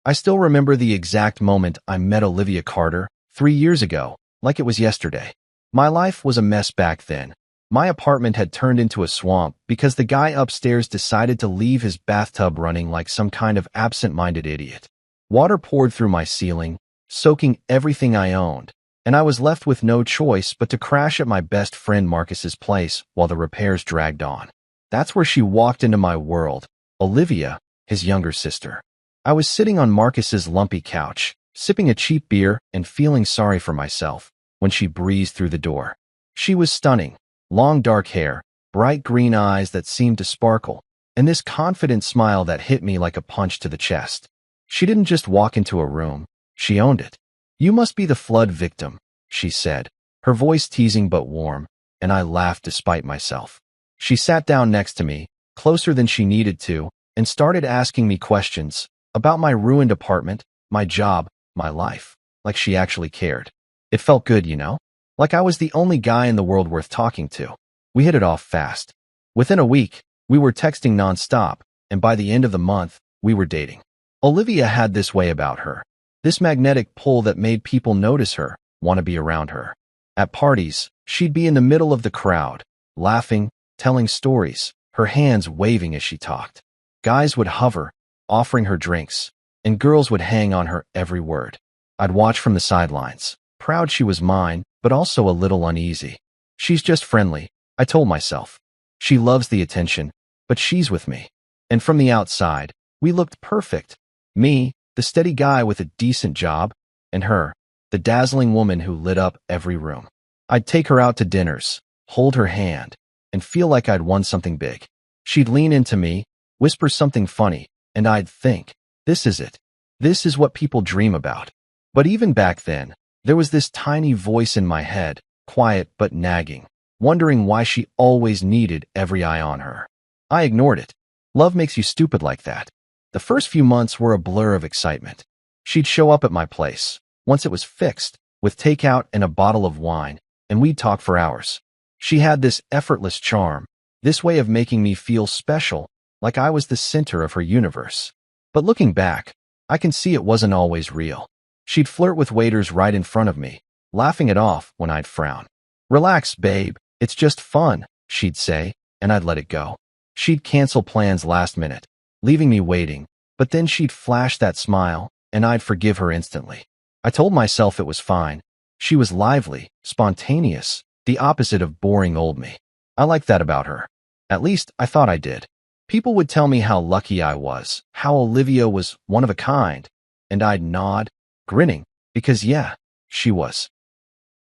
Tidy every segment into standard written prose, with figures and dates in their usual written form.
I still remember the exact moment I met Olivia Carter 3 years ago, like it was yesterday. My life was a mess back then. My apartment had turned into a swamp because the guy upstairs decided to leave his bathtub running like some kind of absent-minded idiot. Water poured through my ceiling, soaking everything I owned, and I was left with no choice but to crash at my best friend Marcus's place while the repairs dragged on. That's where she walked into my world, Olivia, his younger sister. I was sitting on Marcus's lumpy couch, sipping a cheap beer and feeling sorry for myself, when she breezed through the door. She was stunning. Long dark hair, bright green eyes that seemed to sparkle, and this confident smile that hit me like a punch to the chest. She didn't just walk into a room, she owned it. "You must be the flood victim," she said, her voice teasing but warm, and I laughed despite myself. She sat down next to me, closer than she needed to, and started asking me questions about my ruined apartment, my job, my life, like she actually cared. It felt good, you know? Like I was the only guy in the world worth talking to. We hit it off fast. Within a week, we were texting nonstop, and by the end of the month, we were dating. Olivia had this way about her. This magnetic pull that made people notice her, want to be around her. At parties, she'd be in the middle of the crowd, laughing, telling stories, her hands waving as she talked. Guys would hover, offering her drinks, and girls would hang on her every word. I'd watch from the sidelines, proud she was mine, but also a little uneasy. She's just friendly, I told myself. She loves the attention, but she's with me. And from the outside, we looked perfect. Me, the steady guy with a decent job, and her, the dazzling woman who lit up every room. I'd take her out to dinners, hold her hand, and feel like I'd won something big. She'd lean into me, whisper something funny, and I'd think, this is it. This is what people dream about. But even back then, there was this tiny voice in my head, quiet but nagging, wondering why she always needed every eye on her. I ignored it. Love makes you stupid like that. The first few months were a blur of excitement. She'd show up at my place, once it was fixed, with takeout and a bottle of wine, and we'd talk for hours. She had this effortless charm, this way of making me feel special, like I was the center of her universe. But looking back, I can see it wasn't always real. She'd flirt with waiters right in front of me, laughing it off when I'd frown. "Relax, babe, it's just fun," she'd say, and I'd let it go. She'd cancel plans last minute, leaving me waiting, but then she'd flash that smile, and I'd forgive her instantly. I told myself it was fine. She was lively, spontaneous, the opposite of boring old me. I liked that about her. At least, I thought I did. People would tell me how lucky I was, how Olivia was one of a kind, and I'd nod, grinning, because yeah, she was.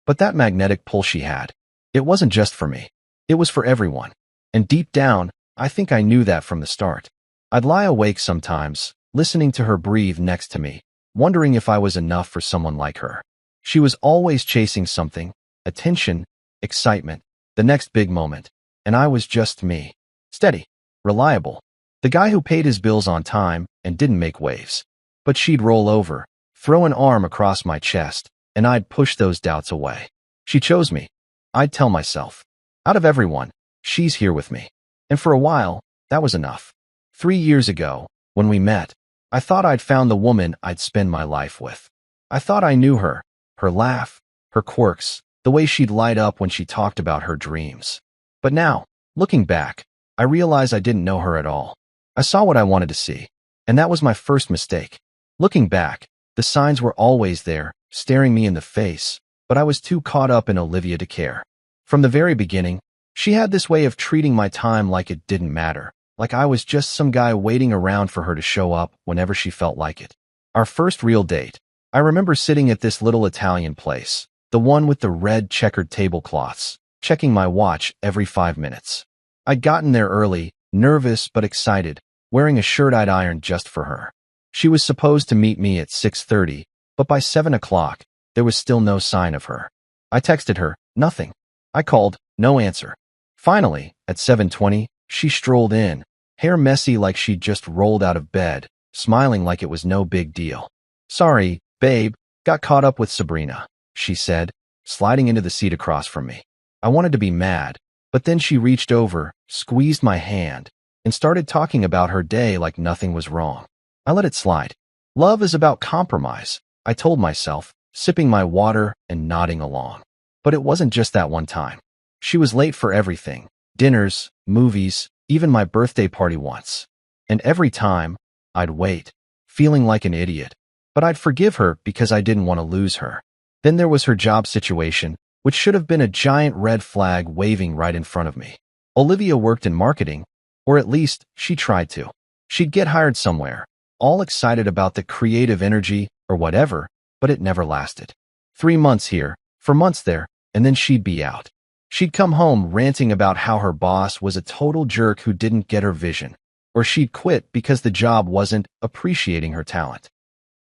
But that magnetic pull she had, it wasn't just for me. It was for everyone. And deep down, I think I knew that from the start. I'd lie awake sometimes, listening to her breathe next to me, wondering if I was enough for someone like her. She was always chasing something, attention, excitement, the next big moment, and I was just me. Steady, reliable, the guy who paid his bills on time and didn't make waves. But she'd roll over, throw an arm across my chest, and I'd push those doubts away. She chose me. I'd tell myself, out of everyone, she's here with me. And for a while, that was enough. 3 years ago, when we met, I thought I'd found the woman I'd spend my life with. I thought I knew her, her laugh, her quirks, the way she'd light up when she talked about her dreams. But now, looking back, I realize I didn't know her at all. I saw what I wanted to see, and that was my first mistake. Looking back, the signs were always there, staring me in the face, but I was too caught up in Olivia to care. From the very beginning, she had this way of treating my time like it didn't matter, like I was just some guy waiting around for her to show up whenever she felt like it. Our first real date, I remember sitting at this little Italian place, the one with the red checkered tablecloths, checking my watch every 5 minutes. I'd gotten there early, nervous but excited, wearing a shirt I'd ironed just for her. She was supposed to meet me at 6:30, but by 7 o'clock, there was still no sign of her. I texted her, nothing. I called, no answer. Finally, at 7:20, she strolled in, hair messy like she'd just rolled out of bed, smiling like it was no big deal. "Sorry, babe, got caught up with Sabrina," she said, sliding into the seat across from me. I wanted to be mad, but then she reached over, squeezed my hand, and started talking about her day like nothing was wrong. I let it slide. Love is about compromise, I told myself, sipping my water and nodding along. But it wasn't just that one time. She was late for everything. Dinners, movies, even my birthday party once. And every time, I'd wait, feeling like an idiot. But I'd forgive her because I didn't want to lose her. Then there was her job situation, which should have been a giant red flag waving right in front of me. Olivia worked in marketing, or at least she tried to. She'd get hired somewhere, all excited about the creative energy or whatever, but it never lasted. 3 months here, 4 months there, and then she'd be out. She'd come home ranting about how her boss was a total jerk who didn't get her vision, or she'd quit because the job wasn't appreciating her talent.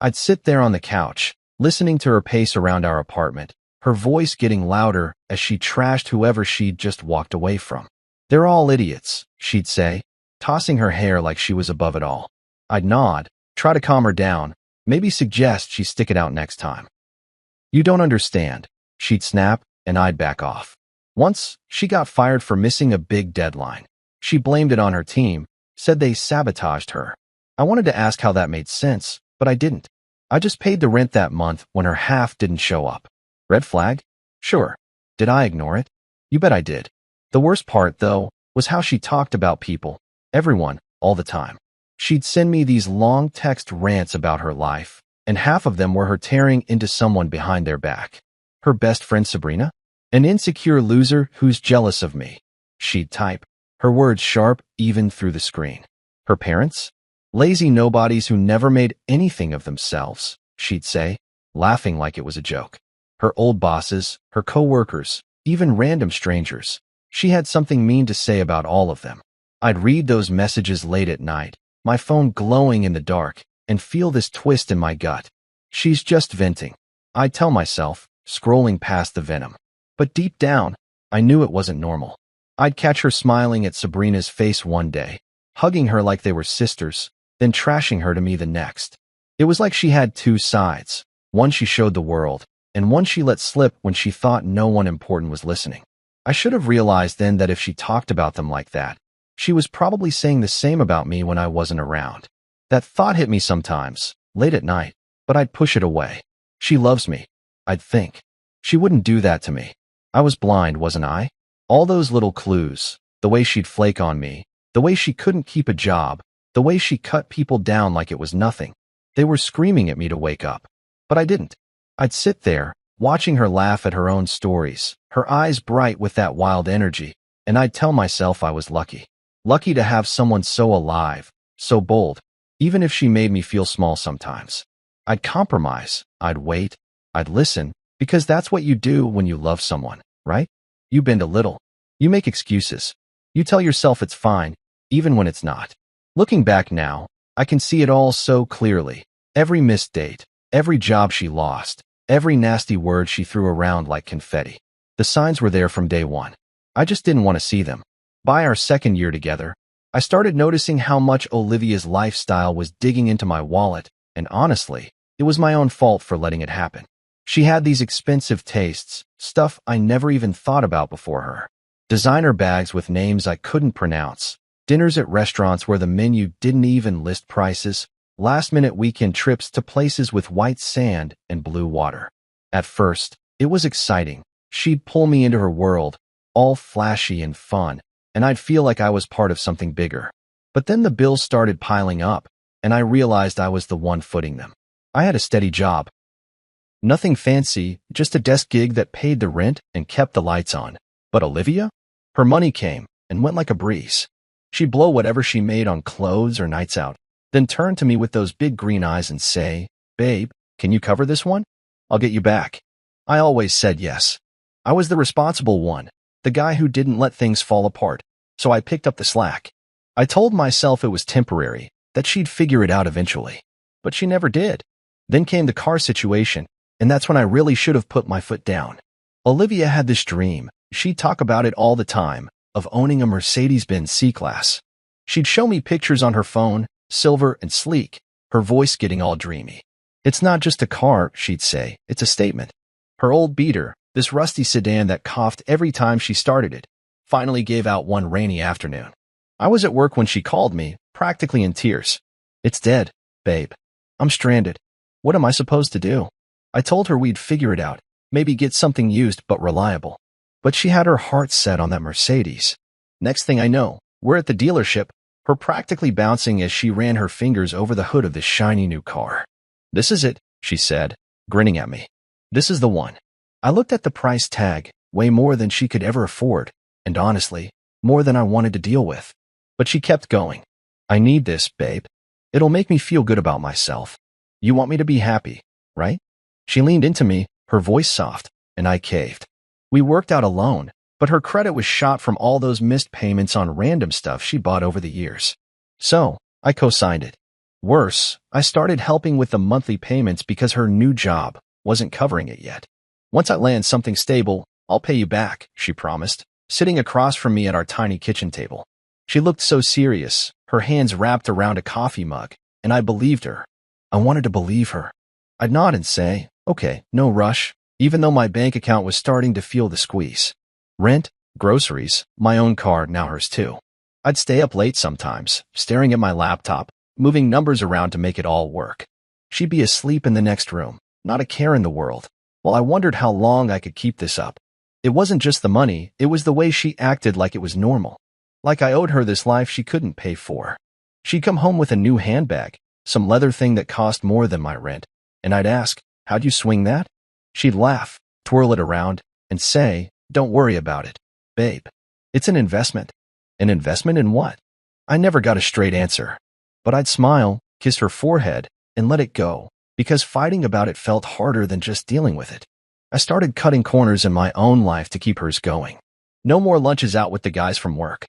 I'd sit there on the couch, listening to her pace around our apartment, her voice getting louder as she trashed whoever she'd just walked away from. "They're all idiots," she'd say, tossing her hair like she was above it all. I'd nod, try to calm her down, maybe suggest she stick it out next time. "You don't understand," she'd snap, and I'd back off. Once, she got fired for missing a big deadline. She blamed it on her team, said they sabotaged her. I wanted to ask how that made sense, but I didn't. I just paid the rent that month when her half didn't show up. Red flag? Sure. Did I ignore it? You bet I did. The worst part, though, was how she talked about people, everyone, all the time. She'd send me these long text rants about her life, and half of them were her tearing into someone behind their back. Her best friend Sabrina? An insecure loser who's jealous of me. She'd type, her words sharp even through the screen. Her parents? Lazy nobodies who never made anything of themselves, she'd say, laughing like it was a joke. Her old bosses, her co-workers, even random strangers. She had something mean to say about all of them. I'd read those messages late at night, my phone glowing in the dark, and feel this twist in my gut. She's just venting, I'd tell myself, scrolling past the venom. But deep down, I knew it wasn't normal. I'd catch her smiling at Sabrina's face one day, hugging her like they were sisters, then trashing her to me the next. It was like she had two sides, one she showed the world, and one she let slip when she thought no one important was listening. I should have realized then that if she talked about them like that, she was probably saying the same about me when I wasn't around. That thought hit me sometimes, late at night, but I'd push it away. She loves me, I'd think. She wouldn't do that to me. I was blind, wasn't I? All those little clues, the way she'd flake on me, the way she couldn't keep a job, the way she cut people down like it was nothing. They were screaming at me to wake up. But I didn't. I'd sit there, watching her laugh at her own stories, her eyes bright with that wild energy, and I'd tell myself I was lucky. Lucky to have someone so alive, so bold, even if she made me feel small sometimes. I'd compromise, I'd wait, I'd listen, because that's what you do when you love someone, right? You bend a little. You make excuses. You tell yourself it's fine, even when it's not. Looking back now, I can see it all so clearly. Every missed date, every job she lost, every nasty word she threw around like confetti. The signs were there from day one. I just didn't want to see them. By our second year together, I started noticing how much Olivia's lifestyle was digging into my wallet, and honestly, it was my own fault for letting it happen. She had these expensive tastes, stuff I never even thought about before her. Designer bags with names I couldn't pronounce, dinners at restaurants where the menu didn't even list prices, last-minute weekend trips to places with white sand and blue water. At first, it was exciting. She'd pull me into her world, all flashy and fun, and I'd feel like I was part of something bigger. But then the bills started piling up, and I realized I was the one footing them. I had a steady job. Nothing fancy, just a desk gig that paid the rent and kept the lights on. But Olivia? Her money came and went like a breeze. She'd blow whatever she made on clothes or nights out, then turn to me with those big green eyes and say, "Babe, can you cover this one? I'll get you back." I always said yes. I was the responsible one, the guy who didn't let things fall apart, so I picked up the slack. I told myself it was temporary, that she'd figure it out eventually. But she never did. Then came the car situation, and that's when I really should have put my foot down. Olivia had this dream, she'd talk about it all the time, of owning a Mercedes-Benz C-Class. She'd show me pictures on her phone, silver and sleek, her voice getting all dreamy. "It's not just a car," she'd say, "it's a statement." Her old beater, this rusty sedan that coughed every time she started it, finally gave out one rainy afternoon. I was at work when she called me, practically in tears. "It's dead, babe. I'm stranded. What am I supposed to do? I told her we'd figure it out, maybe get something used but reliable. But she had her heart set on that Mercedes. Next thing I know, we're at the dealership, her practically bouncing as she ran her fingers over the hood of this shiny new car. This is it, she said, grinning at me. This is the one. I looked at the price tag, way more than she could ever afford, and honestly, more than I wanted to deal with. But she kept going. I need this, babe. It'll make me feel good about myself. You want me to be happy, right? She leaned into me, her voice soft, and I caved. We worked out a loan, but her credit was shot from all those missed payments on random stuff she bought over the years. So, I co-signed it. Worse, I started helping with the monthly payments because her new job wasn't covering it yet. Once I land something stable, I'll pay you back, she promised, sitting across from me at our tiny kitchen table. She looked so serious, her hands wrapped around a coffee mug, and I believed her. I wanted to believe her. I'd nod and say, okay, no rush, even though my bank account was starting to feel the squeeze. Rent, groceries, my own car, now hers too. I'd stay up late sometimes, staring at my laptop, moving numbers around to make it all work. She'd be asleep in the next room, not a care in the world, while I wondered how long I could keep this up. It wasn't just the money, it was the way she acted like it was normal. Like I owed her this life she couldn't pay for. She'd come home with a new handbag, some leather thing that cost more than my rent, and I'd ask, how'd you swing that? She'd laugh, twirl it around, and say, don't worry about it, babe. It's an investment. An investment in what? I never got a straight answer. But I'd smile, kiss her forehead, and let it go, because fighting about it felt harder than just dealing with it. I started cutting corners in my own life to keep hers going. No more lunches out with the guys from work.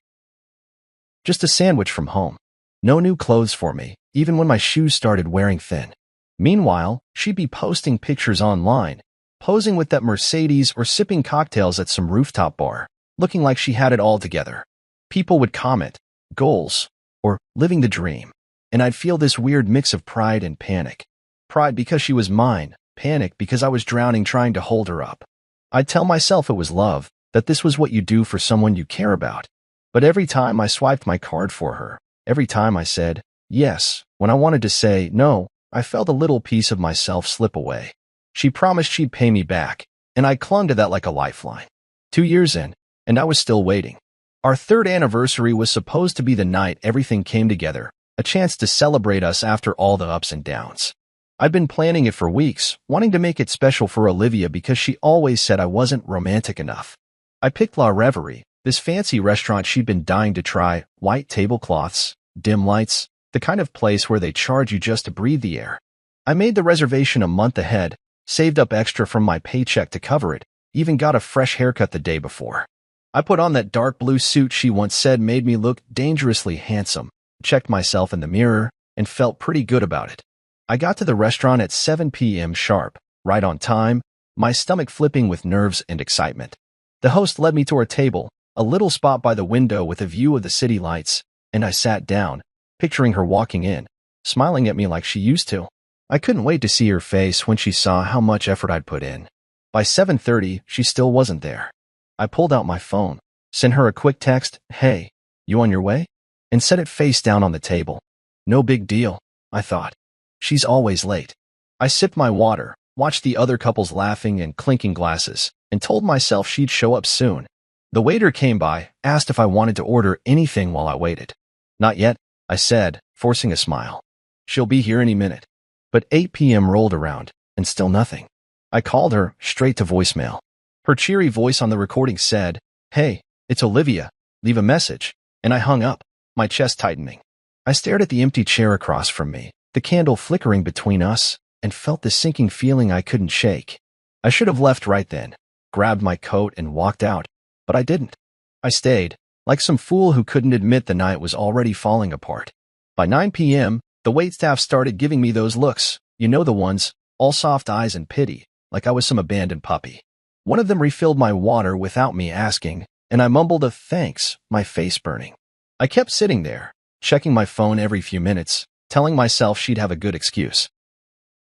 Just a sandwich from home. No new clothes for me, even when my shoes started wearing thin. Meanwhile, she'd be posting pictures online, posing with that Mercedes or sipping cocktails at some rooftop bar, looking like she had it all together. People would comment, goals, or living the dream, and I'd feel this weird mix of pride and panic. Pride because she was mine, panic because I was drowning trying to hold her up. I'd tell myself it was love, that this was what you do for someone you care about. But every time I swiped my card for her, every time I said yes, when I wanted to say no, I felt a little piece of myself slip away. She promised she'd pay me back, and I clung to that like a lifeline. 2 years in, and I was still waiting. Our third anniversary was supposed to be the night everything came together, a chance to celebrate us after all the ups and downs. I'd been planning it for weeks, wanting to make it special for Olivia because she always said I wasn't romantic enough. I picked La Reverie, this fancy restaurant she'd been dying to try, white tablecloths, dim lights, the kind of place where they charge you just to breathe the air. I made the reservation a month ahead, saved up extra from my paycheck to cover it, even got a fresh haircut the day before. I put on that dark blue suit she once said made me look dangerously handsome, checked myself in the mirror, and felt pretty good about it. I got to the restaurant at 7 p.m. sharp, right on time, my stomach flipping with nerves and excitement. The host led me to our table, a little spot by the window with a view of the city lights, and I sat down, picturing her walking in, smiling at me like she used to. I couldn't wait to see her face when she saw how much effort I'd put in. By 7:30, she still wasn't there. I pulled out my phone, sent her a quick text, hey, you on your way? And set it face down on the table. No big deal, I thought. She's always late. I sipped my water, watched the other couples laughing and clinking glasses, and told myself she'd show up soon. The waiter came by, asked if I wanted to order anything while I waited. Not yet, I said, forcing a smile. She'll be here any minute. But 8 p.m. rolled around, and still nothing. I called her, straight to voicemail. Her cheery voice on the recording said, hey, it's Olivia, leave a message, and I hung up, my chest tightening. I stared at the empty chair across from me, the candle flickering between us, and felt the sinking feeling I couldn't shake. I should have left right then, grabbed my coat and walked out, but I didn't. I stayed, like some fool who couldn't admit the night was already falling apart. By 9 p.m., the waitstaff started giving me those looks, you know the ones, all soft eyes and pity, like I was some abandoned puppy. One of them refilled my water without me asking, and I mumbled a thanks, my face burning. I kept sitting there, checking my phone every few minutes, telling myself she'd have a good excuse.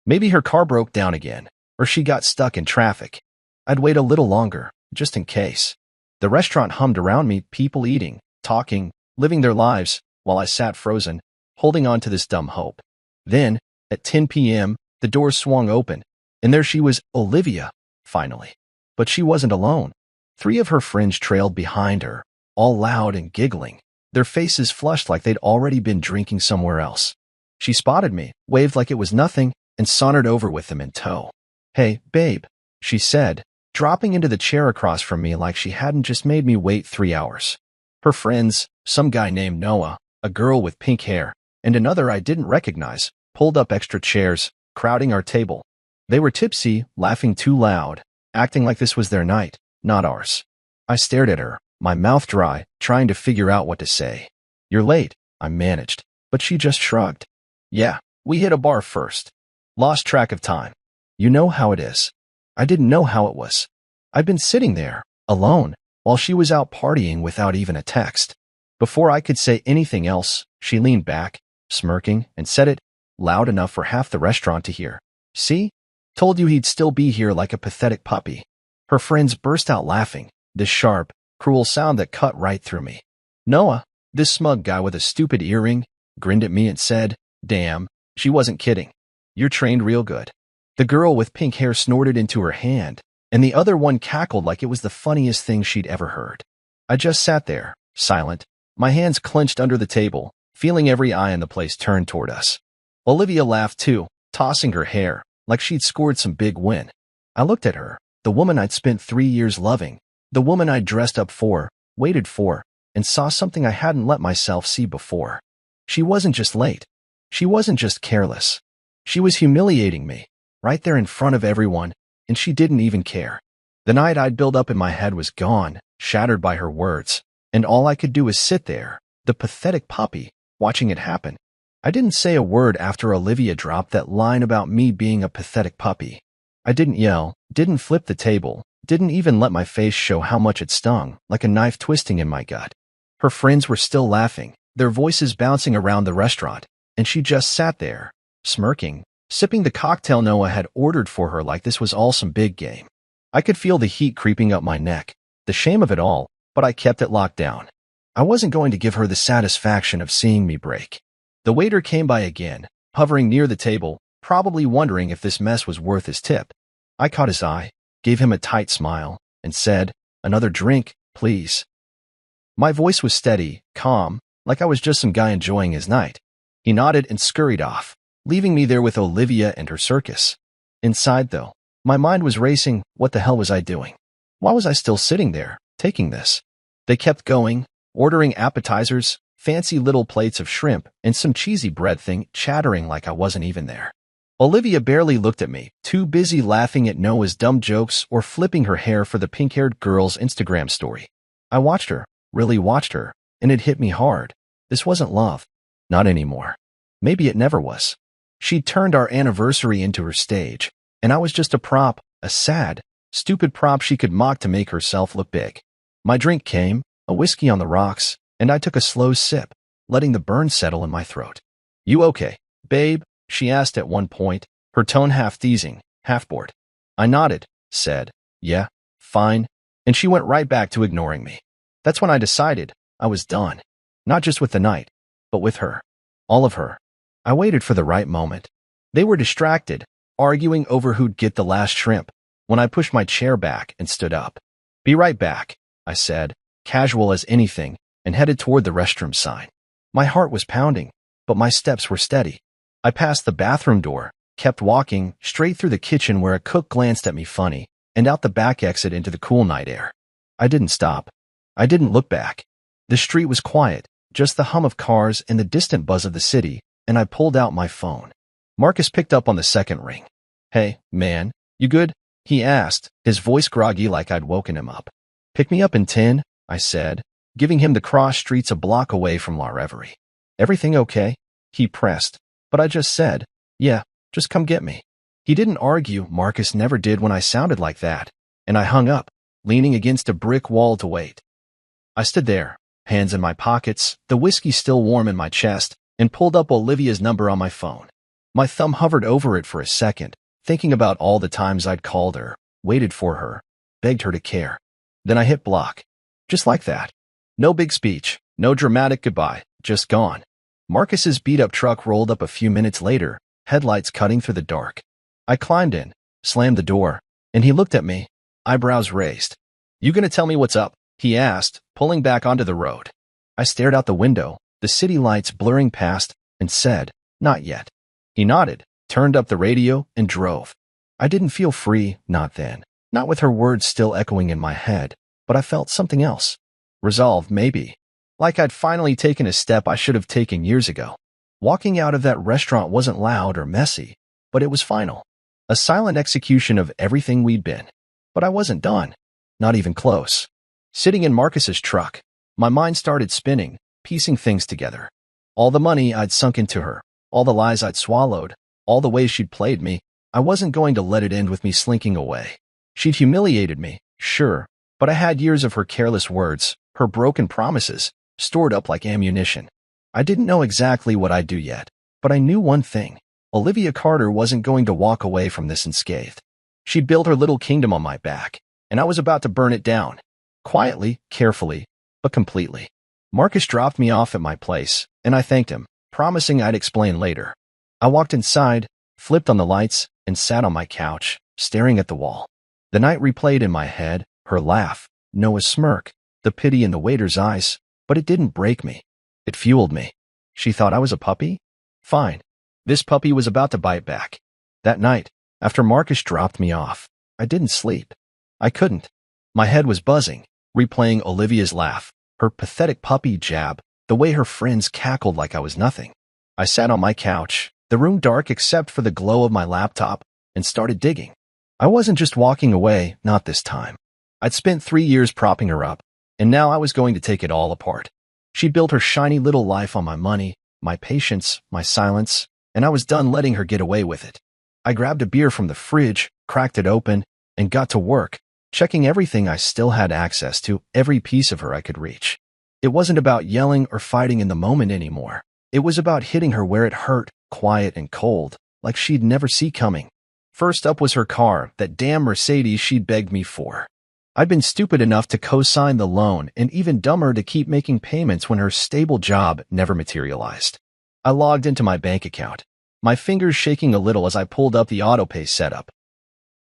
Maybe her car broke down again, or she got stuck in traffic. I'd wait a little longer, just in case. The restaurant hummed around me, people eating, talking, living their lives, while I sat frozen, holding on to this dumb hope. Then, At 10 p.m., the door swung open, and there she was, Olivia, finally. But she wasn't alone. 3 of her friends trailed behind her, all loud and giggling, their faces flushed like they'd already been drinking somewhere else. She spotted me, waved like it was nothing, and sauntered over with them in tow. "Hey, babe," she said, dropping into the chair across from me like she hadn't just made me wait 3 hours. Her friends, some guy named Noah, a girl with pink hair, and another I didn't recognize, pulled up extra chairs, crowding our table. They were tipsy, laughing too loud, acting like this was their night, not ours. I stared at her, my mouth dry, trying to figure out what to say. "You're late," I managed, but she just shrugged. "Yeah, we hit a bar first. Lost track of time. You know how it is." I didn't know how it was. I'd been sitting there, alone, while she was out partying without even a text. Before I could say anything else, she leaned back, smirking, and said it, loud enough for half the restaurant to hear. "See? Told you he'd still be here like a pathetic puppy." Her friends burst out laughing, this sharp, cruel sound that cut right through me. Noah, this smug guy with a stupid earring, grinned at me and said, "Damn, she wasn't kidding. You're trained real good." The girl with pink hair snorted into her hand, and the other one cackled like it was the funniest thing she'd ever heard. I just sat there, silent, my hands clenched under the table, feeling every eye in the place turned toward us. Olivia laughed too, tossing her hair, like she'd scored some big win. I looked at her, the woman I'd spent 3 years loving, the woman I'd dressed up for, waited for, and saw something I hadn't let myself see before. She wasn't just late. She wasn't just careless. She was humiliating me, right there in front of everyone, and she didn't even care. The night I'd built up in my head was gone, shattered by her words, and all I could do was sit there, the pathetic puppy, watching it happen. I didn't say a word after Olivia dropped that line about me being a pathetic puppy. I didn't yell, didn't flip the table, didn't even let my face show how much it stung, like a knife twisting in my gut. Her friends were still laughing, their voices bouncing around the restaurant, and she just sat there, smirking, sipping the cocktail Noah had ordered for her like this was all some big game. I could feel the heat creeping up my neck, the shame of it all, but I kept it locked down. I wasn't going to give her the satisfaction of seeing me break. The waiter came by again, hovering near the table, probably wondering if this mess was worth his tip. I caught his eye, gave him a tight smile, and said, "Another drink, please." My voice was steady, calm, like I was just some guy enjoying his night. He nodded and scurried off, leaving me there with Olivia and her circus. Inside, though, my mind was racing. What the hell was I doing? Why was I still sitting there, taking this? They kept going, ordering appetizers, fancy little plates of shrimp, and some cheesy bread thing, chattering like I wasn't even there. Olivia barely looked at me, too busy laughing at Noah's dumb jokes or flipping her hair for the pink-haired girl's Instagram story. I watched her, really watched her, and it hit me hard. This wasn't love. Not anymore. Maybe it never was. She'd turned our anniversary into her stage, and I was just a prop, a sad, stupid prop she could mock to make herself look big. My drink came, a whiskey on the rocks, and I took a slow sip, letting the burn settle in my throat. "You okay, babe?" she asked at one point, her tone half teasing, half bored. I nodded, said, "Yeah, fine," and she went right back to ignoring me. That's when I decided I was done. Not just with the night, but with her. All of her. I waited for the right moment. They were distracted, arguing over who'd get the last shrimp, when I pushed my chair back and stood up. "Be right back," I said, casual as anything, and headed toward the restroom sign. My heart was pounding, but my steps were steady. I passed the bathroom door, kept walking, straight through the kitchen where a cook glanced at me funny, and out the back exit into the cool night air. I didn't stop. I didn't look back. The street was quiet, just the hum of cars and the distant buzz of the city, and I pulled out my phone. Marcus picked up on the second ring. "Hey, man, you good?" he asked, his voice groggy like I'd woken him up. "Pick me up in 10, I said, giving him the cross streets a block away from La Reverie. "Everything okay?" he pressed, but I just said, "Yeah, just come get me." He didn't argue, Marcus never did when I sounded like that, and I hung up, leaning against a brick wall to wait. I stood there, hands in my pockets, the whiskey still warm in my chest, and pulled up Olivia's number on my phone. My thumb hovered over it for a second, thinking about all the times I'd called her, waited for her, begged her to care. Then I hit block. Just like that. No big speech, no dramatic goodbye, just gone. Marcus's beat-up truck rolled up a few minutes later, headlights cutting through the dark. I climbed in, slammed the door, and he looked at me, eyebrows raised. "You gonna tell me what's up?" he asked, pulling back onto the road. I stared out the window, the city lights blurring past, and said, "Not yet." He nodded, turned up the radio, and drove. I didn't feel free, not then. Not with her words still echoing in my head, but I felt something else. Resolve, maybe. Like I'd finally taken a step I should have taken years ago. Walking out of that restaurant wasn't loud or messy, but it was final. A silent execution of everything we'd been. But I wasn't done. Not even close. Sitting in Marcus's truck, my mind started spinning, piecing things together. All the money I'd sunk into her, all the lies I'd swallowed, all the ways she'd played me, I wasn't going to let it end with me slinking away. She'd humiliated me, sure, but I had years of her careless words, her broken promises, stored up like ammunition. I didn't know exactly what I'd do yet, but I knew one thing. Olivia Carter wasn't going to walk away from this unscathed. She'd built her little kingdom on my back, and I was about to burn it down. Quietly, carefully, but completely. Marcus dropped me off at my place, and I thanked him, promising I'd explain later. I walked inside, flipped on the lights, and sat on my couch, staring at the wall. The night replayed in my head, her laugh, Noah's smirk, the pity in the waiter's eyes, but it didn't break me. It fueled me. She thought I was a puppy? Fine. This puppy was about to bite back. That night, after Marcus dropped me off, I didn't sleep. I couldn't. My head was buzzing, replaying Olivia's laugh, her pathetic puppy jab, the way her friends cackled like I was nothing. I sat on my couch, the room dark except for the glow of my laptop, and started digging. I wasn't just walking away, not this time. I'd spent 3 years propping her up, and now I was going to take it all apart. She built her shiny little life on my money, my patience, my silence, and I was done letting her get away with it. I grabbed a beer from the fridge, cracked it open, and got to work, checking everything I still had access to, every piece of her I could reach. It wasn't about yelling or fighting in the moment anymore. It was about hitting her where it hurt, quiet and cold, like she'd never see coming. First up was her car, that damn Mercedes she'd begged me for. I'd been stupid enough to co-sign the loan and even dumber to keep making payments when her stable job never materialized. I logged into my bank account, my fingers shaking a little as I pulled up the autopay setup.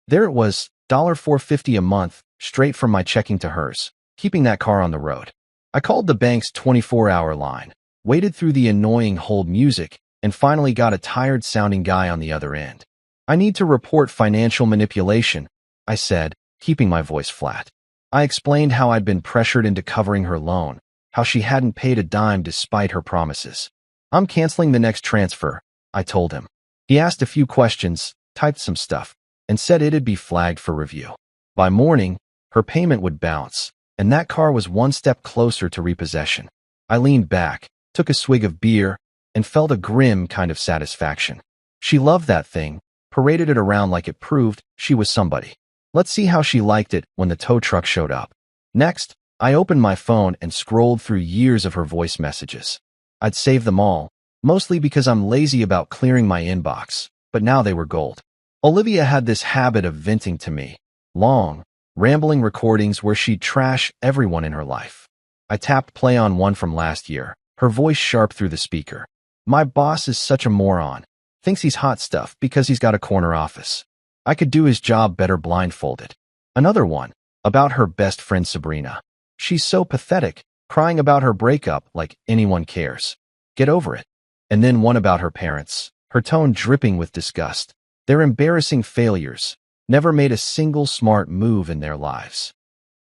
There it was, $4.50 a month, straight from my checking to hers, keeping that car on the road. I called the bank's 24-hour line, waited through the annoying hold music, and finally got a tired-sounding guy on the other end. "I need to report financial manipulation," I said, keeping my voice flat. I explained how I'd been pressured into covering her loan, how she hadn't paid a dime despite her promises. "I'm canceling the next transfer," I told him. He asked a few questions, typed some stuff, and said it'd be flagged for review. By morning, her payment would bounce, and that car was one step closer to repossession. I leaned back, took a swig of beer, and felt a grim kind of satisfaction. She loved that thing, paraded it around like it proved she was somebody. Let's see how she liked it when the tow truck showed up. Next, I opened my phone and scrolled through years of her voice messages. I'd saved them all, mostly because I'm lazy about clearing my inbox, but now they were gold. Olivia had this habit of venting to me, long, rambling recordings where she'd trash everyone in her life. I tapped play on one from last year, her voice sharp through the speaker. "My boss is such a moron. Thinks he's hot stuff because he's got a corner office. I could do his job better blindfolded." Another one, about her best friend Sabrina. "She's so pathetic, crying about her breakup like anyone cares. Get over it." And then one about her parents, her tone dripping with disgust. They're embarrassing failures, never made a single smart move in their lives.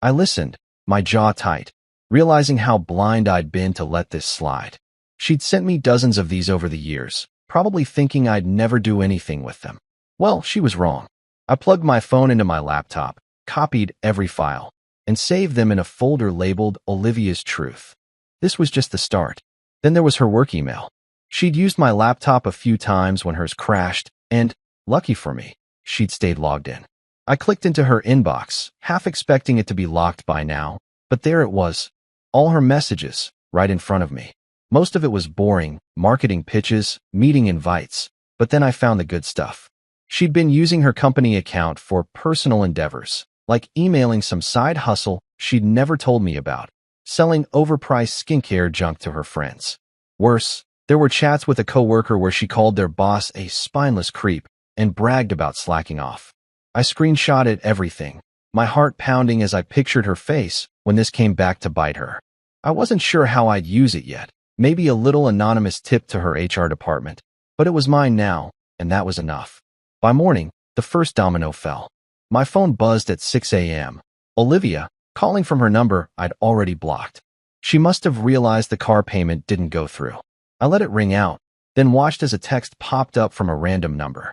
I listened, my jaw tight, realizing how blind I'd been to let this slide. She'd sent me dozens of these over the years, probably thinking I'd never do anything with them. Well, she was wrong. I plugged my phone into my laptop, copied every file, and saved them in a folder labeled Olivia's Truth. This was just the start. Then there was her work email. She'd used my laptop a few times when hers crashed, and, lucky for me, she'd stayed logged in. I clicked into her inbox, half expecting it to be locked by now, but there it was. All her messages, right in front of me. Most of it was boring, marketing pitches, meeting invites, but then I found the good stuff. She'd been using her company account for personal endeavors, like emailing some side hustle she'd never told me about, selling overpriced skincare junk to her friends. Worse, There were chats with a coworker where she called their boss a spineless creep and bragged about slacking off. I screenshotted everything, my heart pounding as I pictured her face when this came back to bite her. I wasn't sure how I'd use it yet, maybe a little anonymous tip to her HR department, but it was mine now, and that was enough. By morning, the first domino fell. My phone buzzed at 6 a.m. Olivia, calling from her number I'd already blocked. She must have realized the car payment didn't go through. I let it ring out, then watched as a text popped up from a random number.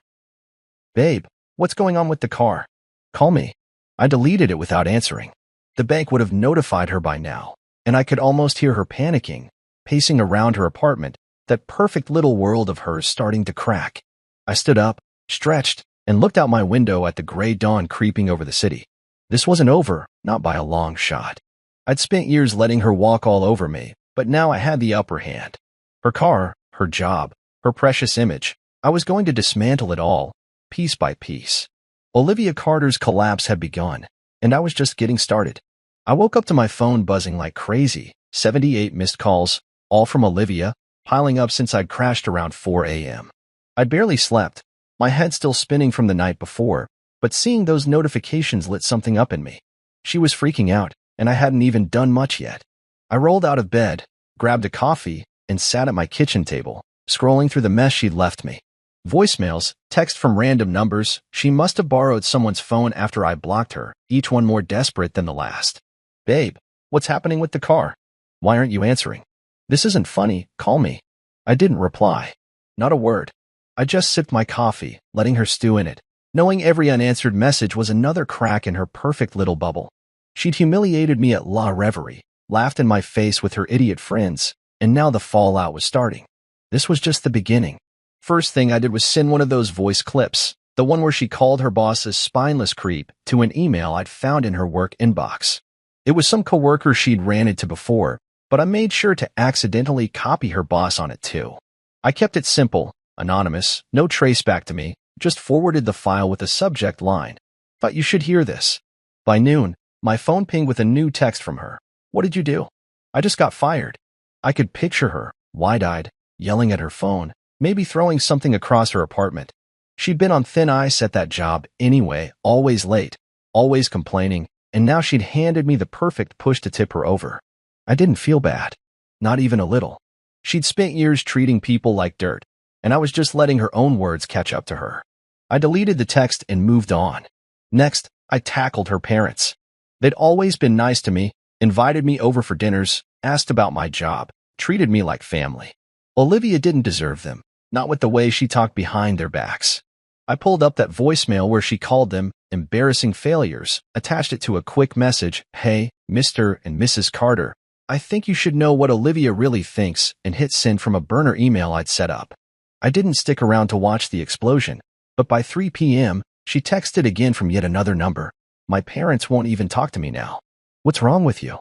"Babe, what's going on with the car? Call me." I deleted it without answering. The bank would have notified her by now, and I could almost hear her panicking, pacing around her apartment, that perfect little world of hers starting to crack. I stood up, stretched, and looked out my window at the gray dawn creeping over the city. This wasn't over, not by a long shot. I'd spent years letting her walk all over me, but now I had the upper hand. Her car, her job, her precious image. I was going to dismantle it all, piece by piece. Olivia Carter's collapse had begun, and I was just getting started. I woke up to my phone buzzing like crazy, 78 missed calls, all from Olivia, piling up since I'd crashed around 4 a.m. I'd barely slept, my head still spinning from the night before, but seeing those notifications lit something up in me. She was freaking out, and I hadn't even done much yet. I rolled out of bed, grabbed a coffee, and sat at my kitchen table, scrolling through the mess she'd left me. Voicemails, text from random numbers. She must have borrowed someone's phone after I blocked her, each one more desperate than the last. "Babe, what's happening with the car? Why aren't you answering? This isn't funny, call me." I didn't reply. Not a word. I just sipped my coffee, letting her stew in it, knowing every unanswered message was another crack in her perfect little bubble. She'd humiliated me at La Reverie, laughed in my face with her idiot friends, and now the fallout was starting. This was just the beginning. First thing I did was send one of those voice clips, the one where she called her boss a spineless creep, to an email I'd found in her work inbox. It was some coworker she'd ran into before, but I made sure to accidentally copy her boss on it too. I kept it simple, anonymous, no trace back to me, just forwarded the file with a subject line. "Thought you should hear this." By noon, my phone pinged with a new text from her. "What did you do?" "I just got fired." I could picture her, wide-eyed, yelling at her phone, maybe throwing something across her apartment. She'd been on thin ice at that job anyway, always late, always complaining, and now she'd handed me the perfect push to tip her over. I didn't feel bad. Not even a little. She'd spent years treating people like dirt, and I was just letting her own words catch up to her. I deleted the text and moved on. Next, I tackled her parents. They'd always been nice to me, invited me over for dinners, asked about my job, treated me like family. Olivia didn't deserve them, not with the way she talked behind their backs. I pulled up that voicemail where she called them embarrassing failures, attached it to a quick message, "Hey, Mr. and Mrs. Carter, I think you should know what Olivia really thinks," and hit send from a burner email I'd set up. I didn't stick around to watch the explosion, but by 3 p.m., she texted again from yet another number. "My parents won't even talk to me now. What's wrong with you?"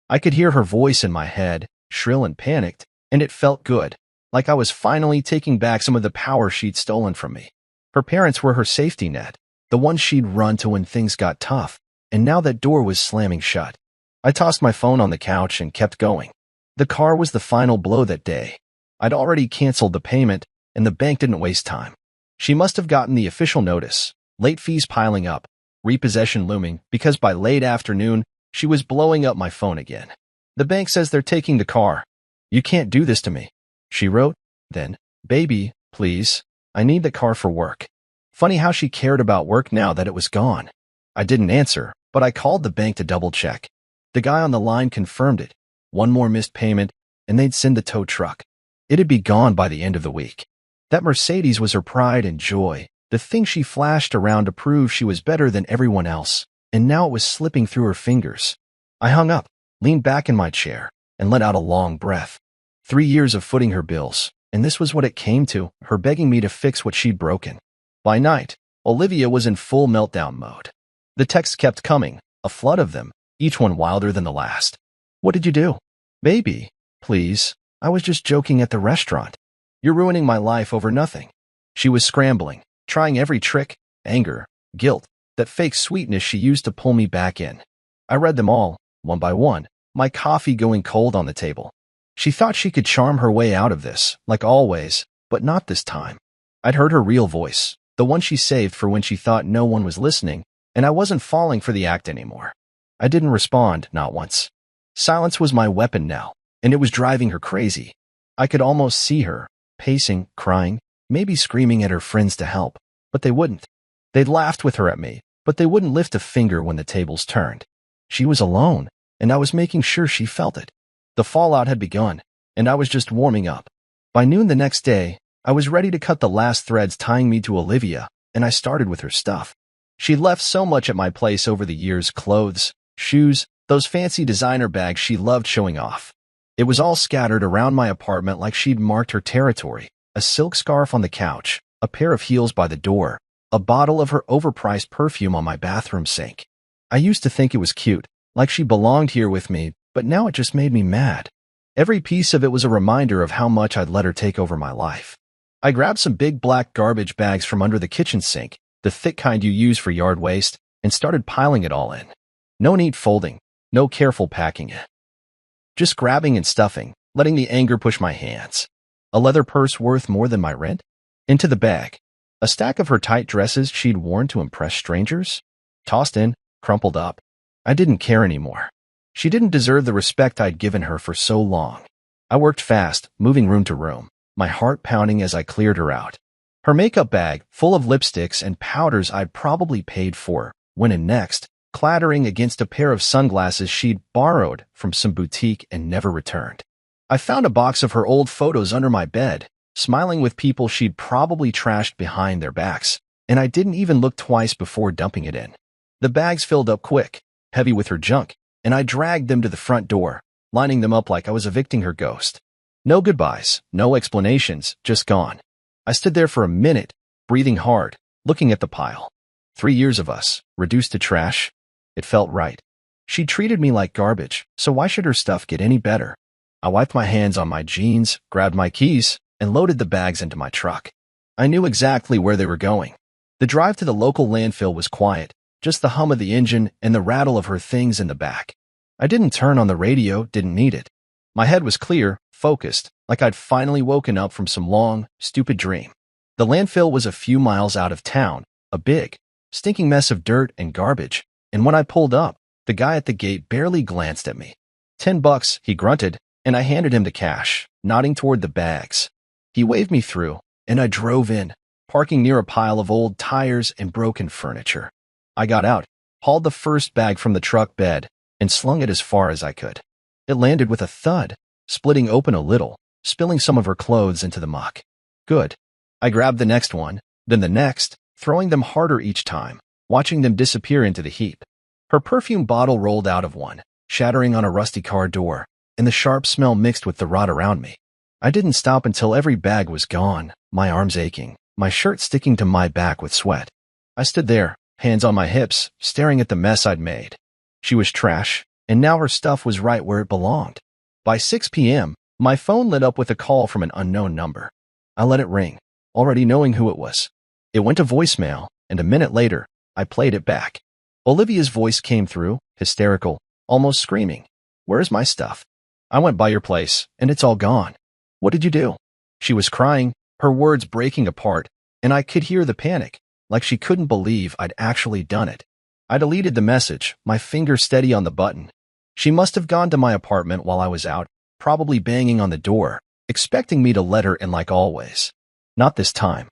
I could hear her voice in my head, shrill and panicked, and it felt good, like I was finally taking back some of the power she'd stolen from me. Her parents were her safety net, the one she'd run to when things got tough, and now that door was slamming shut. I tossed my phone on the couch and kept going. The car was the final blow that day. I'd already canceled the payment, and the bank didn't waste time. She must have gotten the official notice, late fees piling up, repossession looming, because by late afternoon, she was blowing up my phone again. "The bank says they're taking the car. You can't do this to me," she wrote. Then, "Baby, please, I need the car for work." Funny how she cared about work now that it was gone. I didn't answer, but I called the bank to double-check. The guy on the line confirmed it. One more missed payment, and they'd send the tow truck. It'd be gone by the end of the week. That Mercedes was her pride and joy, the thing she flashed around to prove she was better than everyone else, and now it was slipping through her fingers. I hung up, leaned back in my chair, and let out a long breath. 3 years of footing her bills, and this was what it came to, her begging me to fix what she'd broken. By night, Olivia was in full meltdown mode. The texts kept coming, a flood of them, each one wilder than the last. "What did you do?" "Baby, please, I was just joking at the restaurant. You're ruining my life over nothing." She was scrambling, trying every trick, anger, guilt, that fake sweetness she used to pull me back in. I read them all, one by one, my coffee going cold on the table. She thought she could charm her way out of this, like always, but not this time. I'd heard her real voice, the one she saved for when she thought no one was listening, and I wasn't falling for the act anymore. I didn't respond, not once. Silence was my weapon now, and it was driving her crazy. I could almost see her, pacing, crying, maybe screaming at her friends to help, but they wouldn't. They'd laughed with her at me, but they wouldn't lift a finger when the tables turned. She was alone, and I was making sure she felt it. The fallout had begun, and I was just warming up. By noon the next day, I was ready to cut the last threads tying me to Olivia, and I started with her stuff. She'd left so much at my place over the years: clothes, shoes, those fancy designer bags she loved showing off. It was all scattered around my apartment like she'd marked her territory: a silk scarf on the couch, a pair of heels by the door, a bottle of her overpriced perfume on my bathroom sink. I used to think it was cute, like she belonged here with me, but now it just made me mad. Every piece of it was a reminder of how much I'd let her take over my life. I grabbed some big black garbage bags from under the kitchen sink, the thick kind you use for yard waste, and started piling it all in. No neat folding, no careful packing it. Just grabbing and stuffing, letting the anger push my hands. A leather purse worth more than my rent? Into the bag. A stack of her tight dresses she'd worn to impress strangers? Tossed in, crumpled up. I didn't care anymore. She didn't deserve the respect I'd given her for so long. I worked fast, moving room to room, my heart pounding as I cleared her out. Her makeup bag, full of lipsticks and powders I'd probably paid for, went in next, clattering against a pair of sunglasses she'd borrowed from some boutique and never returned. I found a box of her old photos under my bed, smiling with people she'd probably trashed behind their backs, and I didn't even look twice before dumping it in. The bags filled up quick, heavy with her junk, and I dragged them to the front door, lining them up like I was evicting her ghost. No goodbyes, no explanations, just gone. I stood there for a minute, breathing hard, looking at the pile. 3 years of us, reduced to trash. It felt right. She treated me like garbage, so why should her stuff get any better? I wiped my hands on my jeans, grabbed my keys, and loaded the bags into my truck. I knew exactly where they were going. The drive to the local landfill was quiet, just the hum of the engine and the rattle of her things in the back. I didn't turn on the radio, didn't need it. My head was clear, focused, like I'd finally woken up from some long, stupid dream. The landfill was a few miles out of town, a big, stinking mess of dirt and garbage, and when I pulled up, the guy at the gate barely glanced at me. $10, he grunted, and I handed him the cash, nodding toward the bags. He waved me through, and I drove in, parking near a pile of old tires and broken furniture. I got out, hauled the first bag from the truck bed, and slung it as far as I could. It landed with a thud, splitting open a little, spilling some of her clothes into the muck. Good. I grabbed the next one, then the next, throwing them harder each time, watching them disappear into the heap. Her perfume bottle rolled out of one, shattering on a rusty car door, and the sharp smell mixed with the rot around me. I didn't stop until every bag was gone, my arms aching, my shirt sticking to my back with sweat. I stood there, hands on my hips, staring at the mess I'd made. She was trash, and now her stuff was right where it belonged. By 6 p.m., my phone lit up with a call from an unknown number. I let it ring, already knowing who it was. It went to voicemail, and a minute later, I played it back. Olivia's voice came through, hysterical, almost screaming. "Where's my stuff? I went by your place, and it's all gone. What did you do?" She was crying, her words breaking apart, and I could hear the panic, like she couldn't believe I'd actually done it. I deleted the message, my finger steady on the button. She must have gone to my apartment while I was out, probably banging on the door, expecting me to let her in like always. Not this time.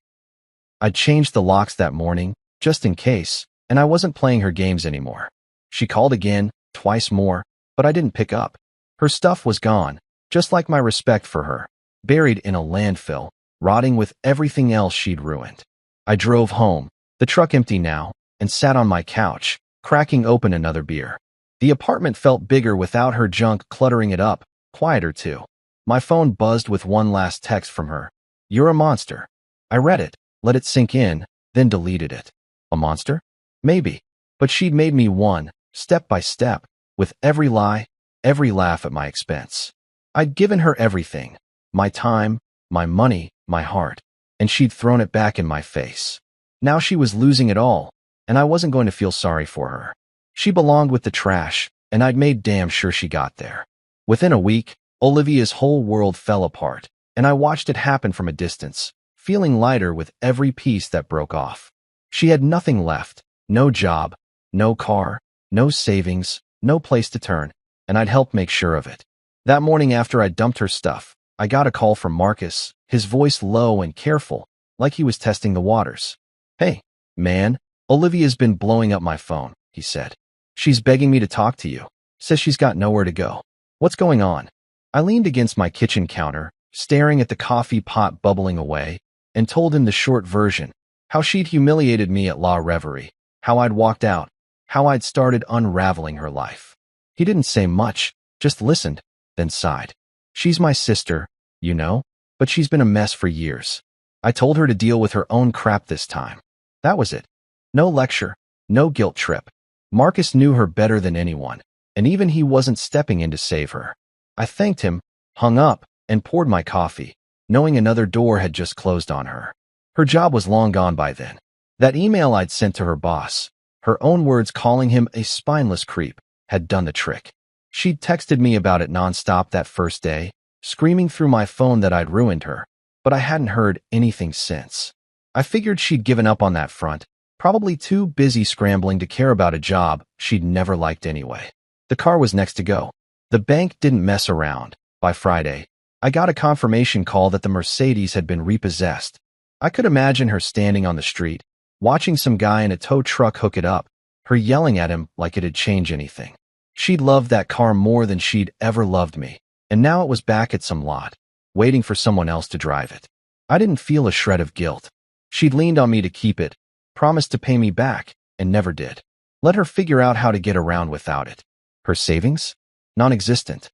I'd changed the locks that morning, just in case, and I wasn't playing her games anymore. She called again, twice more, but I didn't pick up. Her stuff was gone, just like my respect for her, buried in a landfill, rotting with everything else she'd ruined. I drove home, the truck empty now, and sat on my couch, cracking open another beer. The apartment felt bigger without her junk cluttering it up, quieter too. My phone buzzed with one last text from her. "You're a monster." I read it, let it sink in, then deleted it. A monster? Maybe. But she'd made me one, step by step, with every lie, every laugh at my expense. I'd given her everything, my time, my money, my heart, and she'd thrown it back in my face. Now she was losing it all, and I wasn't going to feel sorry for her. She belonged with the trash, and I'd made damn sure she got there. Within a week, Olivia's whole world fell apart, and I watched it happen from a distance, feeling lighter with every piece that broke off. She had nothing left, no job, no car, no savings, no place to turn, and I'd helped make sure of it. That morning after I dumped her stuff, I got a call from Marcus, his voice low and careful, like he was testing the waters. "Hey, man, Olivia's been blowing up my phone," he said. "She's begging me to talk to you. Says she's got nowhere to go. What's going on?" I leaned against my kitchen counter, staring at the coffee pot bubbling away, and told him the short version, how she'd humiliated me at La Reverie, how I'd walked out, how I'd started unraveling her life. He didn't say much, just listened, then sighed. "She's my sister, you know, but she's been a mess for years. I told her to deal with her own crap this time. That was it. No lecture, no guilt trip. Marcus knew her better than anyone, and even he wasn't stepping in to save her." I thanked him, hung up, and poured my coffee, knowing another door had just closed on her. Her job was long gone by then. That email I'd sent to her boss, her own words calling him a spineless creep, had done the trick. She'd texted me about it nonstop that first day, screaming through my phone that I'd ruined her, but I hadn't heard anything since. I figured she'd given up on that front, probably too busy scrambling to care about a job she'd never liked anyway. The car was next to go. The bank didn't mess around. By Friday, I got a confirmation call that the Mercedes had been repossessed. I could imagine her standing on the street, watching some guy in a tow truck hook it up, her yelling at him like it'd change anything. She'd loved that car more than she'd ever loved me, and now it was back at some lot, waiting for someone else to drive it. I didn't feel a shred of guilt. She'd leaned on me to keep it, promised to pay me back, and never did. Let her figure out how to get around without it. Her savings? Non-existent.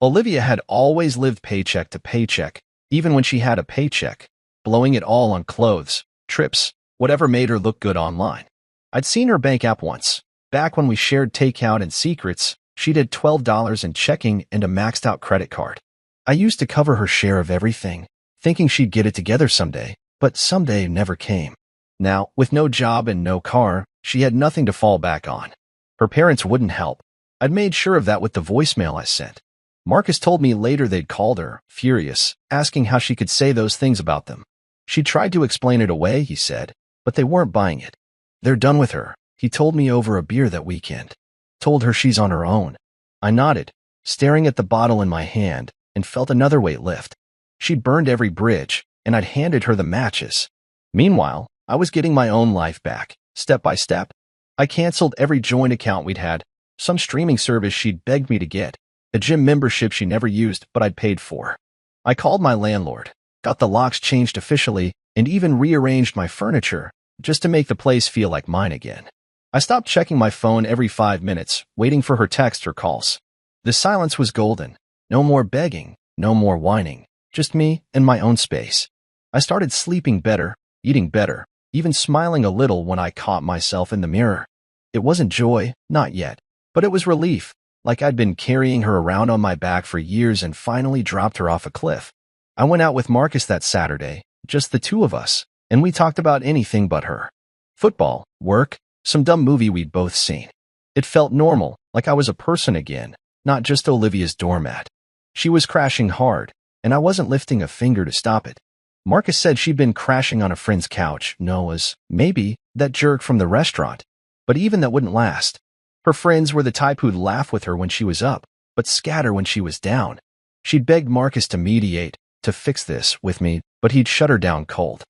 Olivia had always lived paycheck to paycheck, even when she had a paycheck, blowing it all on clothes, trips, whatever made her look good online. I'd seen her bank app once. Back when we shared takeout and secrets, she'd had $12 in checking and a maxed-out credit card. I used to cover her share of everything, thinking she'd get it together someday, but someday never came. Now, with no job and no car, she had nothing to fall back on. Her parents wouldn't help. I'd made sure of that with the voicemail I sent. Marcus told me later they'd called her, furious, asking how she could say those things about them. She tried to explain it away, he said, but they weren't buying it. They're done with her, he told me over a beer that weekend. Told her she's on her own. I nodded, staring at the bottle in my hand, and felt another weight lift. She'd burned every bridge, and I'd handed her the matches. Meanwhile, I was getting my own life back, step by step. I canceled every joint account we'd had, some streaming service she'd begged me to get, a gym membership she never used but I'd paid for. I called my landlord, got the locks changed officially, and even rearranged my furniture, just to make the place feel like mine again. I stopped checking my phone every 5 minutes, waiting for her texts or calls. The silence was golden. No more begging, no more whining, just me and my own space. I started sleeping better, eating better, even smiling a little when I caught myself in the mirror. It wasn't joy, not yet, but it was relief, like I'd been carrying her around on my back for years and finally dropped her off a cliff. I went out with Marcus that Saturday, just the two of us, and we talked about anything but her. Football, work, some dumb movie we'd both seen. It felt normal, like I was a person again, not just Olivia's doormat. She was crashing hard, and I wasn't lifting a finger to stop it. Marcus said she'd been crashing on a friend's couch, Noah's, maybe, that jerk from the restaurant. But even that wouldn't last. Her friends were the type who'd laugh with her when she was up, but scatter when she was down. She'd begged Marcus to mediate, to fix this with me, but he'd shut her down cold.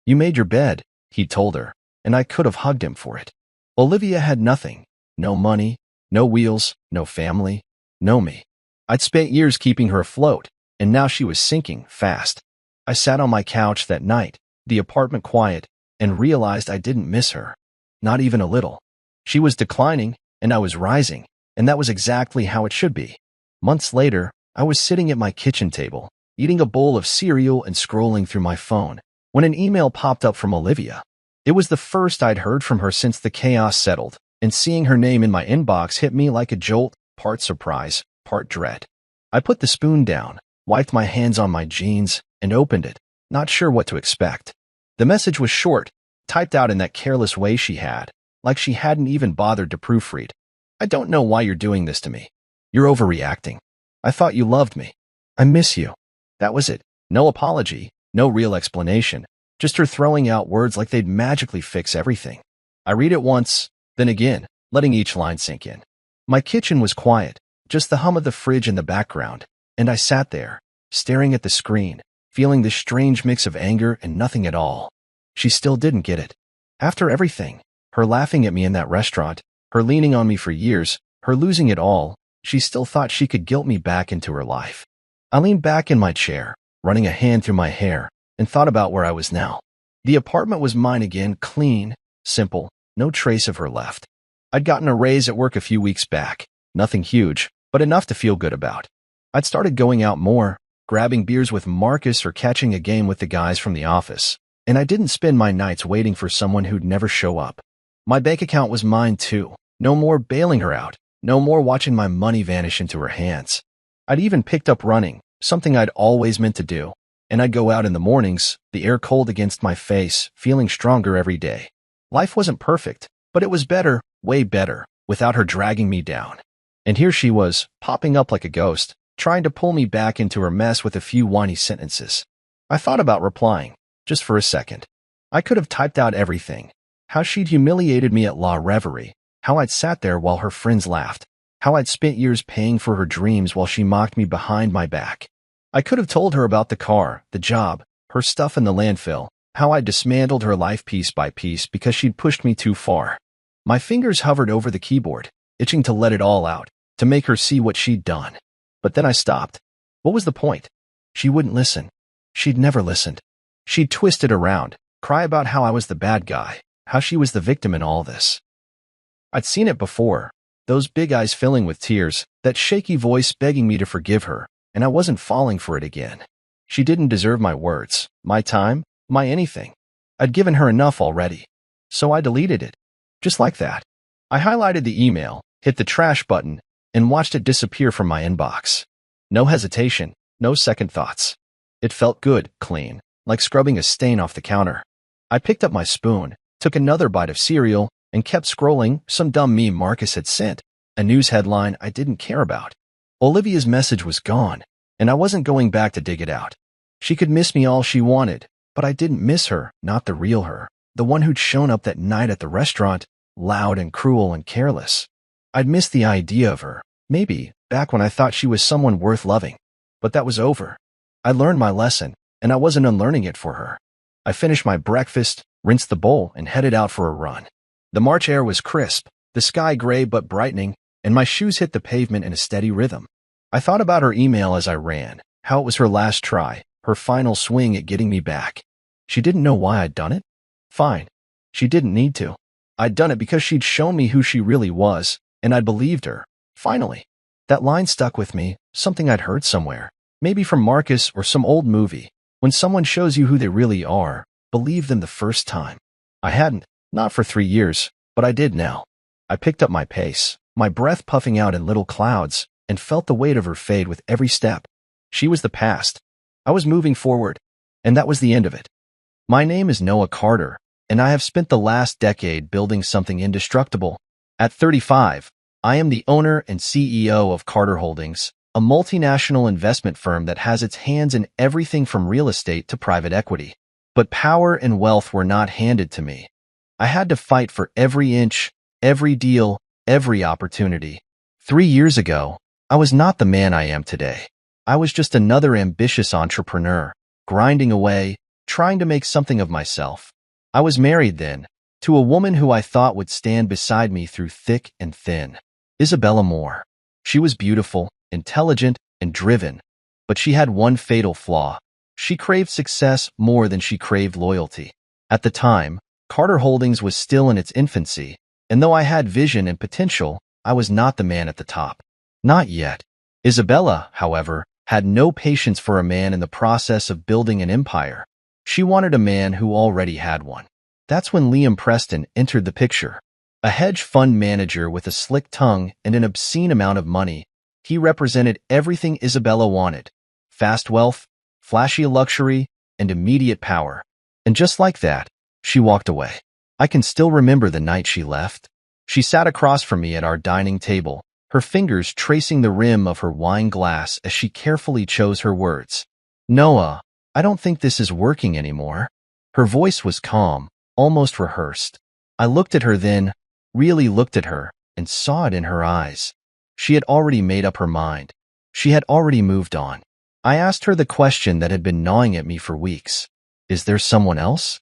"You made your bed," he'd told her, and I could have hugged him for it. Olivia had nothing. No money, no wheels, no family, no me. I'd spent years keeping her afloat, and now she was sinking fast. I sat on my couch that night, the apartment quiet, and realized I didn't miss her. Not even a little. She was declining, and I was rising, and that was exactly how it should be. Months later, I was sitting at my kitchen table, eating a bowl of cereal and scrolling through my phone, when an email popped up from Olivia. It was the first I'd heard from her since the chaos settled, and seeing her name in my inbox hit me like a jolt, part surprise, part dread. I put the spoon down, wiped my hands on my jeans, and opened it, not sure what to expect. The message was short, typed out in that careless way she had, like she hadn't even bothered to proofread. "I don't know why you're doing this to me. You're overreacting. I thought you loved me. I miss you. That was it. No apology, no real explanation, just her throwing out words like they'd magically fix everything. I read it once, then again, letting each line sink in. My kitchen was quiet, just the hum of the fridge in the background, and I sat there, staring at the screen, feeling this strange mix of anger and nothing at all. She still didn't get it. After everything, her laughing at me in that restaurant, her leaning on me for years, her losing it all, she still thought she could guilt me back into her life. I leaned back in my chair, running a hand through my hair, and thought about where I was now. The apartment was mine again, clean, simple, no trace of her left. I'd gotten a raise at work a few weeks back, nothing huge, but enough to feel good about. I'd started going out more, grabbing beers with Marcus or catching a game with the guys from the office, and I didn't spend my nights waiting for someone who'd never show up. My bank account was mine too. No more bailing her out, no more watching my money vanish into her hands. I'd even picked up running, something I'd always meant to do, and I'd go out in the mornings, the air cold against my face, feeling stronger every day. Life wasn't perfect, but it was better, way better, without her dragging me down. And here she was, popping up like a ghost, trying to pull me back into her mess with a few whiny sentences. I thought about replying, just for a second. I could have typed out everything. How she'd humiliated me at La Reverie, how I'd sat there while her friends laughed, how I'd spent years paying for her dreams while she mocked me behind my back. I could have told her about the car, the job, her stuff in the landfill, how I dismantled her life piece by piece because she'd pushed me too far. My fingers hovered over the keyboard, itching to let it all out, to make her see what she'd done. But then I stopped. What was the point? She wouldn't listen. She'd never listened. She'd twist it around, cry about how I was the bad guy, how she was the victim in all this. I'd seen it before, those big eyes filling with tears, that shaky voice begging me to forgive her, and I wasn't falling for it again. She didn't deserve my words, my time, my anything. I'd given her enough already. So I deleted it. Just like that. I highlighted the email, hit the trash button, and watched it disappear from my inbox. No hesitation, no second thoughts. It felt good, clean, like scrubbing a stain off the counter. I picked up my spoon, took another bite of cereal, and kept scrolling some dumb meme Marcus had sent, a news headline I didn't care about. Olivia's message was gone, and I wasn't going back to dig it out. She could miss me all she wanted, but I didn't miss her, not the real her, the one who'd shown up that night at the restaurant, loud and cruel and careless. I'd missed the idea of her, maybe, back when I thought she was someone worth loving. But that was over. I learned my lesson, and I wasn't unlearning it for her. I finished my breakfast, rinsed the bowl, and headed out for a run. The March air was crisp, the sky gray but brightening, and my shoes hit the pavement in a steady rhythm. I thought about her email as I ran, how it was her last try, her final swing at getting me back. She didn't know why I'd done it? Fine. She didn't need to. I'd done it because she'd shown me who she really was, and I'd believed her. Finally. That line stuck with me, something I'd heard somewhere, maybe from Marcus or some old movie. When someone shows you who they really are, believe them the first time. I hadn't, not for 3 years, but I did now. I picked up my pace, my breath puffing out in little clouds, and felt the weight of her fade with every step. She was the past. I was moving forward, and that was the end of it. My name is Noah Carter, and I have spent the last decade building something indestructible. At 35, I am the owner and CEO of Carter Holdings, a multinational investment firm that has its hands in everything from real estate to private equity. But power and wealth were not handed to me. I had to fight for every inch, every deal, every opportunity. 3 years ago, I was not the man I am today. I was just another ambitious entrepreneur, grinding away, trying to make something of myself. I was married then, to a woman who I thought would stand beside me through thick and thin. Isabella Moore. She was beautiful, intelligent, and driven, but she had one fatal flaw. She craved success more than she craved loyalty. At the time, Carter Holdings was still in its infancy, and though I had vision and potential, I was not the man at the top. Not yet. Isabella, however, had no patience for a man in the process of building an empire. She wanted a man who already had one. That's when Liam Preston entered the picture. A hedge fund manager with a slick tongue and an obscene amount of money, he represented everything Isabella wanted: fast wealth, flashy luxury, and immediate power. And just like that, she walked away. I can still remember the night she left. She sat across from me at our dining table, her fingers tracing the rim of her wine glass as she carefully chose her words. "Noah, I don't think this is working anymore." Her voice was calm, almost rehearsed. I looked at her then, really looked at her, and saw it in her eyes. She had already made up her mind. She had already moved on. I asked her the question that had been gnawing at me for weeks. "Is there someone else?"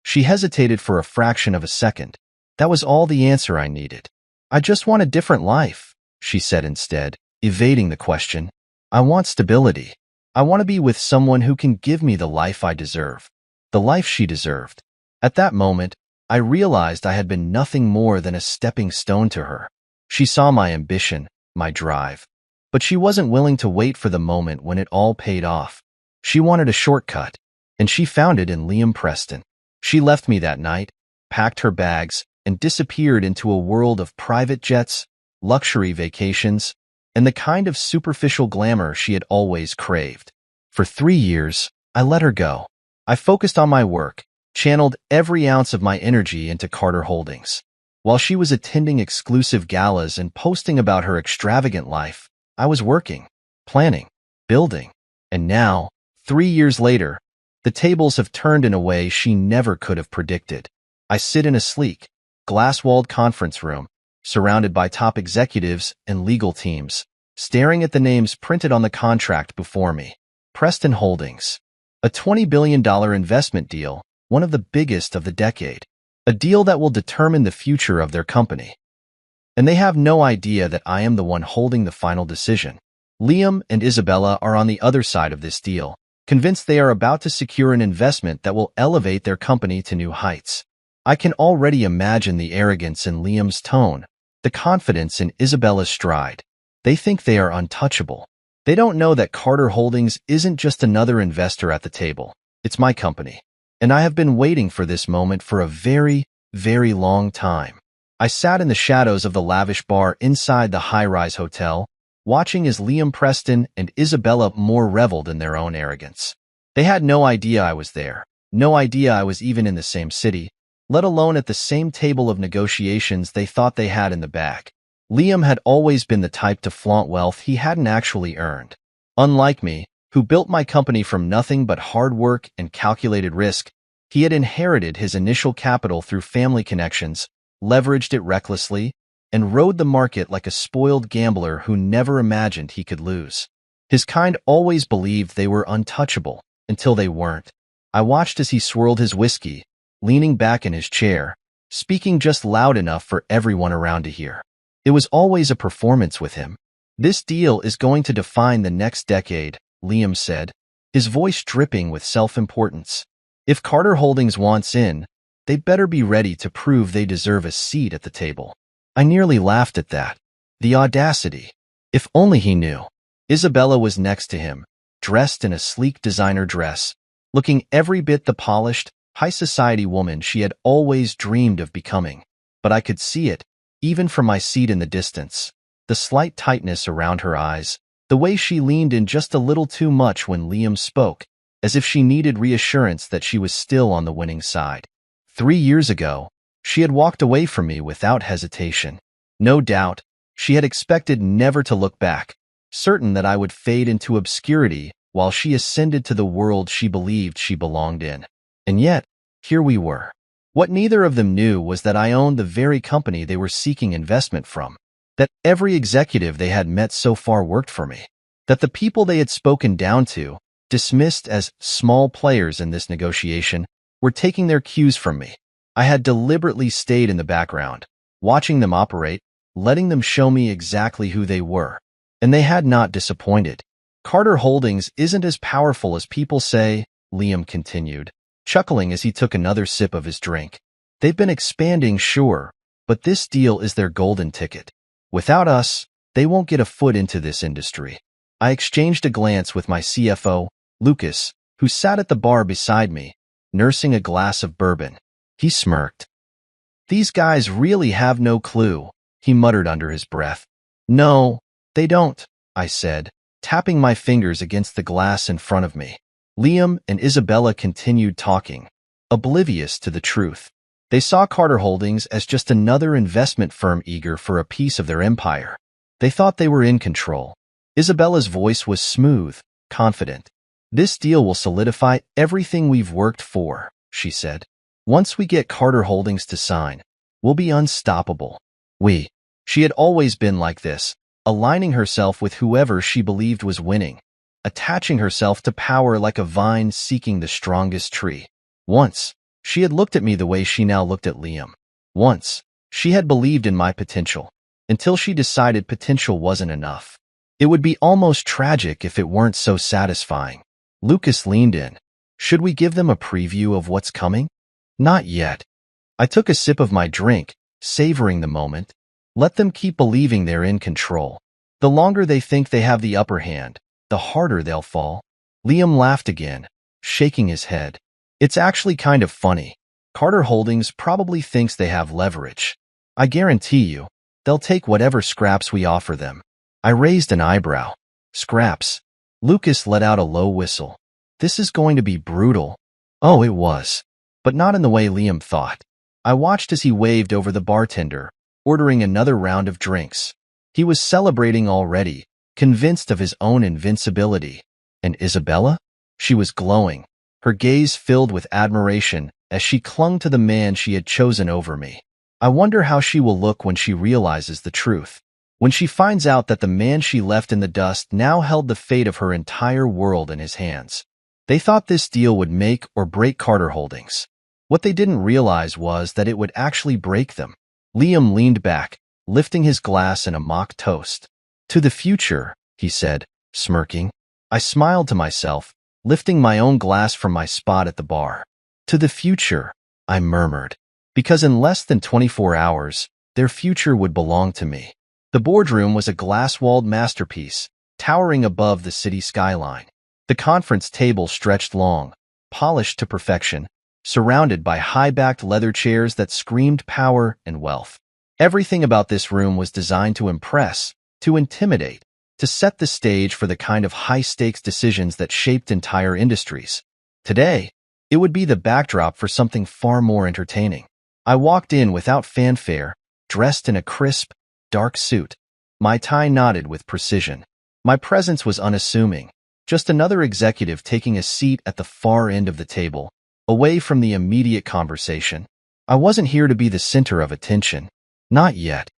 She hesitated for a fraction of a second. That was all the answer I needed. "I just want a different life," she said instead, evading the question. "I want stability. I want to be with someone who can give me the life I deserve." The life she deserved. At that moment, I realized I had been nothing more than a stepping stone to her. She saw my ambition, my drive. But she wasn't willing to wait for the moment when it all paid off. She wanted a shortcut, and she found it in Liam Preston. She left me that night, packed her bags, and disappeared into a world of private jets, luxury vacations, and the kind of superficial glamour she had always craved. For 3 years, I let her go. I focused on my work, channeled every ounce of my energy into Carter Holdings. While she was attending exclusive galas and posting about her extravagant life, I was working, planning, building. And now, 3 years later, the tables have turned in a way she never could have predicted. I sit in a sleek, glass-walled conference room, surrounded by top executives and legal teams, staring at the names printed on the contract before me. Preston Holdings. A $20 billion investment deal, one of the biggest of the decade. A deal that will determine the future of their company. And they have no idea that I am the one holding the final decision. Liam and Isabella are on the other side of this deal, convinced they are about to secure an investment that will elevate their company to new heights. I can already imagine the arrogance in Liam's tone, the confidence in Isabella's stride. They think they are untouchable. They don't know that Carter Holdings isn't just another investor at the table. It's my company. And I have been waiting for this moment for a very, very long time. I sat in the shadows of the lavish bar inside the high-rise hotel, watching as Liam Preston and Isabella more reveled in their own arrogance. They had no idea I was there, no idea I was even in the same city, let alone at the same table of negotiations they thought they had in the bag. Liam had always been the type to flaunt wealth he hadn't actually earned. Unlike me, who built my company from nothing but hard work and calculated risk, he had inherited his initial capital through family connections, leveraged it recklessly, and rode the market like a spoiled gambler who never imagined he could lose. His kind always believed they were untouchable, until they weren't. I watched as he swirled his whiskey, leaning back in his chair, speaking just loud enough for everyone around to hear. It was always a performance with him. "This deal is going to define the next decade," Liam said, his voice dripping with self-importance. "If Carter Holdings wants in, they'd better be ready to prove they deserve a seat at the table." I nearly laughed at that. The audacity. If only he knew. Isabella was next to him, dressed in a sleek designer dress, looking every bit the polished, high-society woman she had always dreamed of becoming. But I could see it, even from my seat in the distance. The slight tightness around her eyes, the way she leaned in just a little too much when Liam spoke, as if she needed reassurance that she was still on the winning side. 3 years ago, she had walked away from me without hesitation. No doubt, she had expected never to look back, certain that I would fade into obscurity while she ascended to the world she believed she belonged in. And yet, here we were. What neither of them knew was that I owned the very company they were seeking investment from, that every executive they had met so far worked for me, that the people they had spoken down to, dismissed as small players in this negotiation, were taking their cues from me. I had deliberately stayed in the background, watching them operate, letting them show me exactly who they were. And they had not disappointed. "Carter Holdings isn't as powerful as people say," Liam continued, chuckling as he took another sip of his drink. "They've been expanding, sure, but this deal is their golden ticket. Without us, they won't get a foot into this industry." I exchanged a glance with my CFO, Lucas, who sat at the bar beside me, nursing a glass of bourbon. He smirked. "These guys really have no clue," he muttered under his breath. "No, they don't," I said, tapping my fingers against the glass in front of me. Liam and Isabella continued talking, oblivious to the truth. They saw Carter Holdings as just another investment firm eager for a piece of their empire. They thought they were in control. Isabella's voice was smooth, confident. "This deal will solidify everything we've worked for," she said. "Once we get Carter Holdings to sign, we'll be unstoppable." She had always been like this, aligning herself with whoever she believed was winning, attaching herself to power like a vine seeking the strongest tree. Once, she had looked at me the way she now looked at Liam. Once, she had believed in my potential, until she decided potential wasn't enough. It would be almost tragic if it weren't so satisfying. Lucas leaned in. "Should we give them a preview of what's coming?" "Not yet." I took a sip of my drink, savoring the moment. Let them keep believing they're in control. The longer they think they have the upper hand, the harder they'll fall. Liam laughed again, shaking his head. "It's actually kind of funny. Carter Holdings probably thinks they have leverage. I guarantee you, they'll take whatever scraps we offer them." I raised an eyebrow. "Scraps?" Lucas let out a low whistle. "This is going to be brutal." Oh, it was. But not in the way Liam thought. I watched as he waved over the bartender, ordering another round of drinks. He was celebrating already, convinced of his own invincibility. And Isabella? She was glowing, her gaze filled with admiration as she clung to the man she had chosen over me. I wonder how she will look when she realizes the truth. When she finds out that the man she left in the dust now held the fate of her entire world in his hands. They thought this deal would make or break Carter Holdings. What they didn't realize was that it would actually break them. Liam leaned back, lifting his glass in a mock toast. "To the future," he said, smirking. I smiled to myself, lifting my own glass from my spot at the bar. "To the future," I murmured, because in less than 24 hours, their future would belong to me. The boardroom was a glass-walled masterpiece, towering above the city skyline. The conference table stretched long, polished to perfection, surrounded by high-backed leather chairs that screamed power and wealth. Everything about this room was designed to impress, to intimidate, to set the stage for the kind of high-stakes decisions that shaped entire industries. Today, it would be the backdrop for something far more entertaining. I walked in without fanfare, dressed in a crisp, dark suit. My tie knotted with precision. My presence was unassuming, just another executive taking a seat at the far end of the table, away from the immediate conversation. I wasn't here to be the center of attention. Not yet.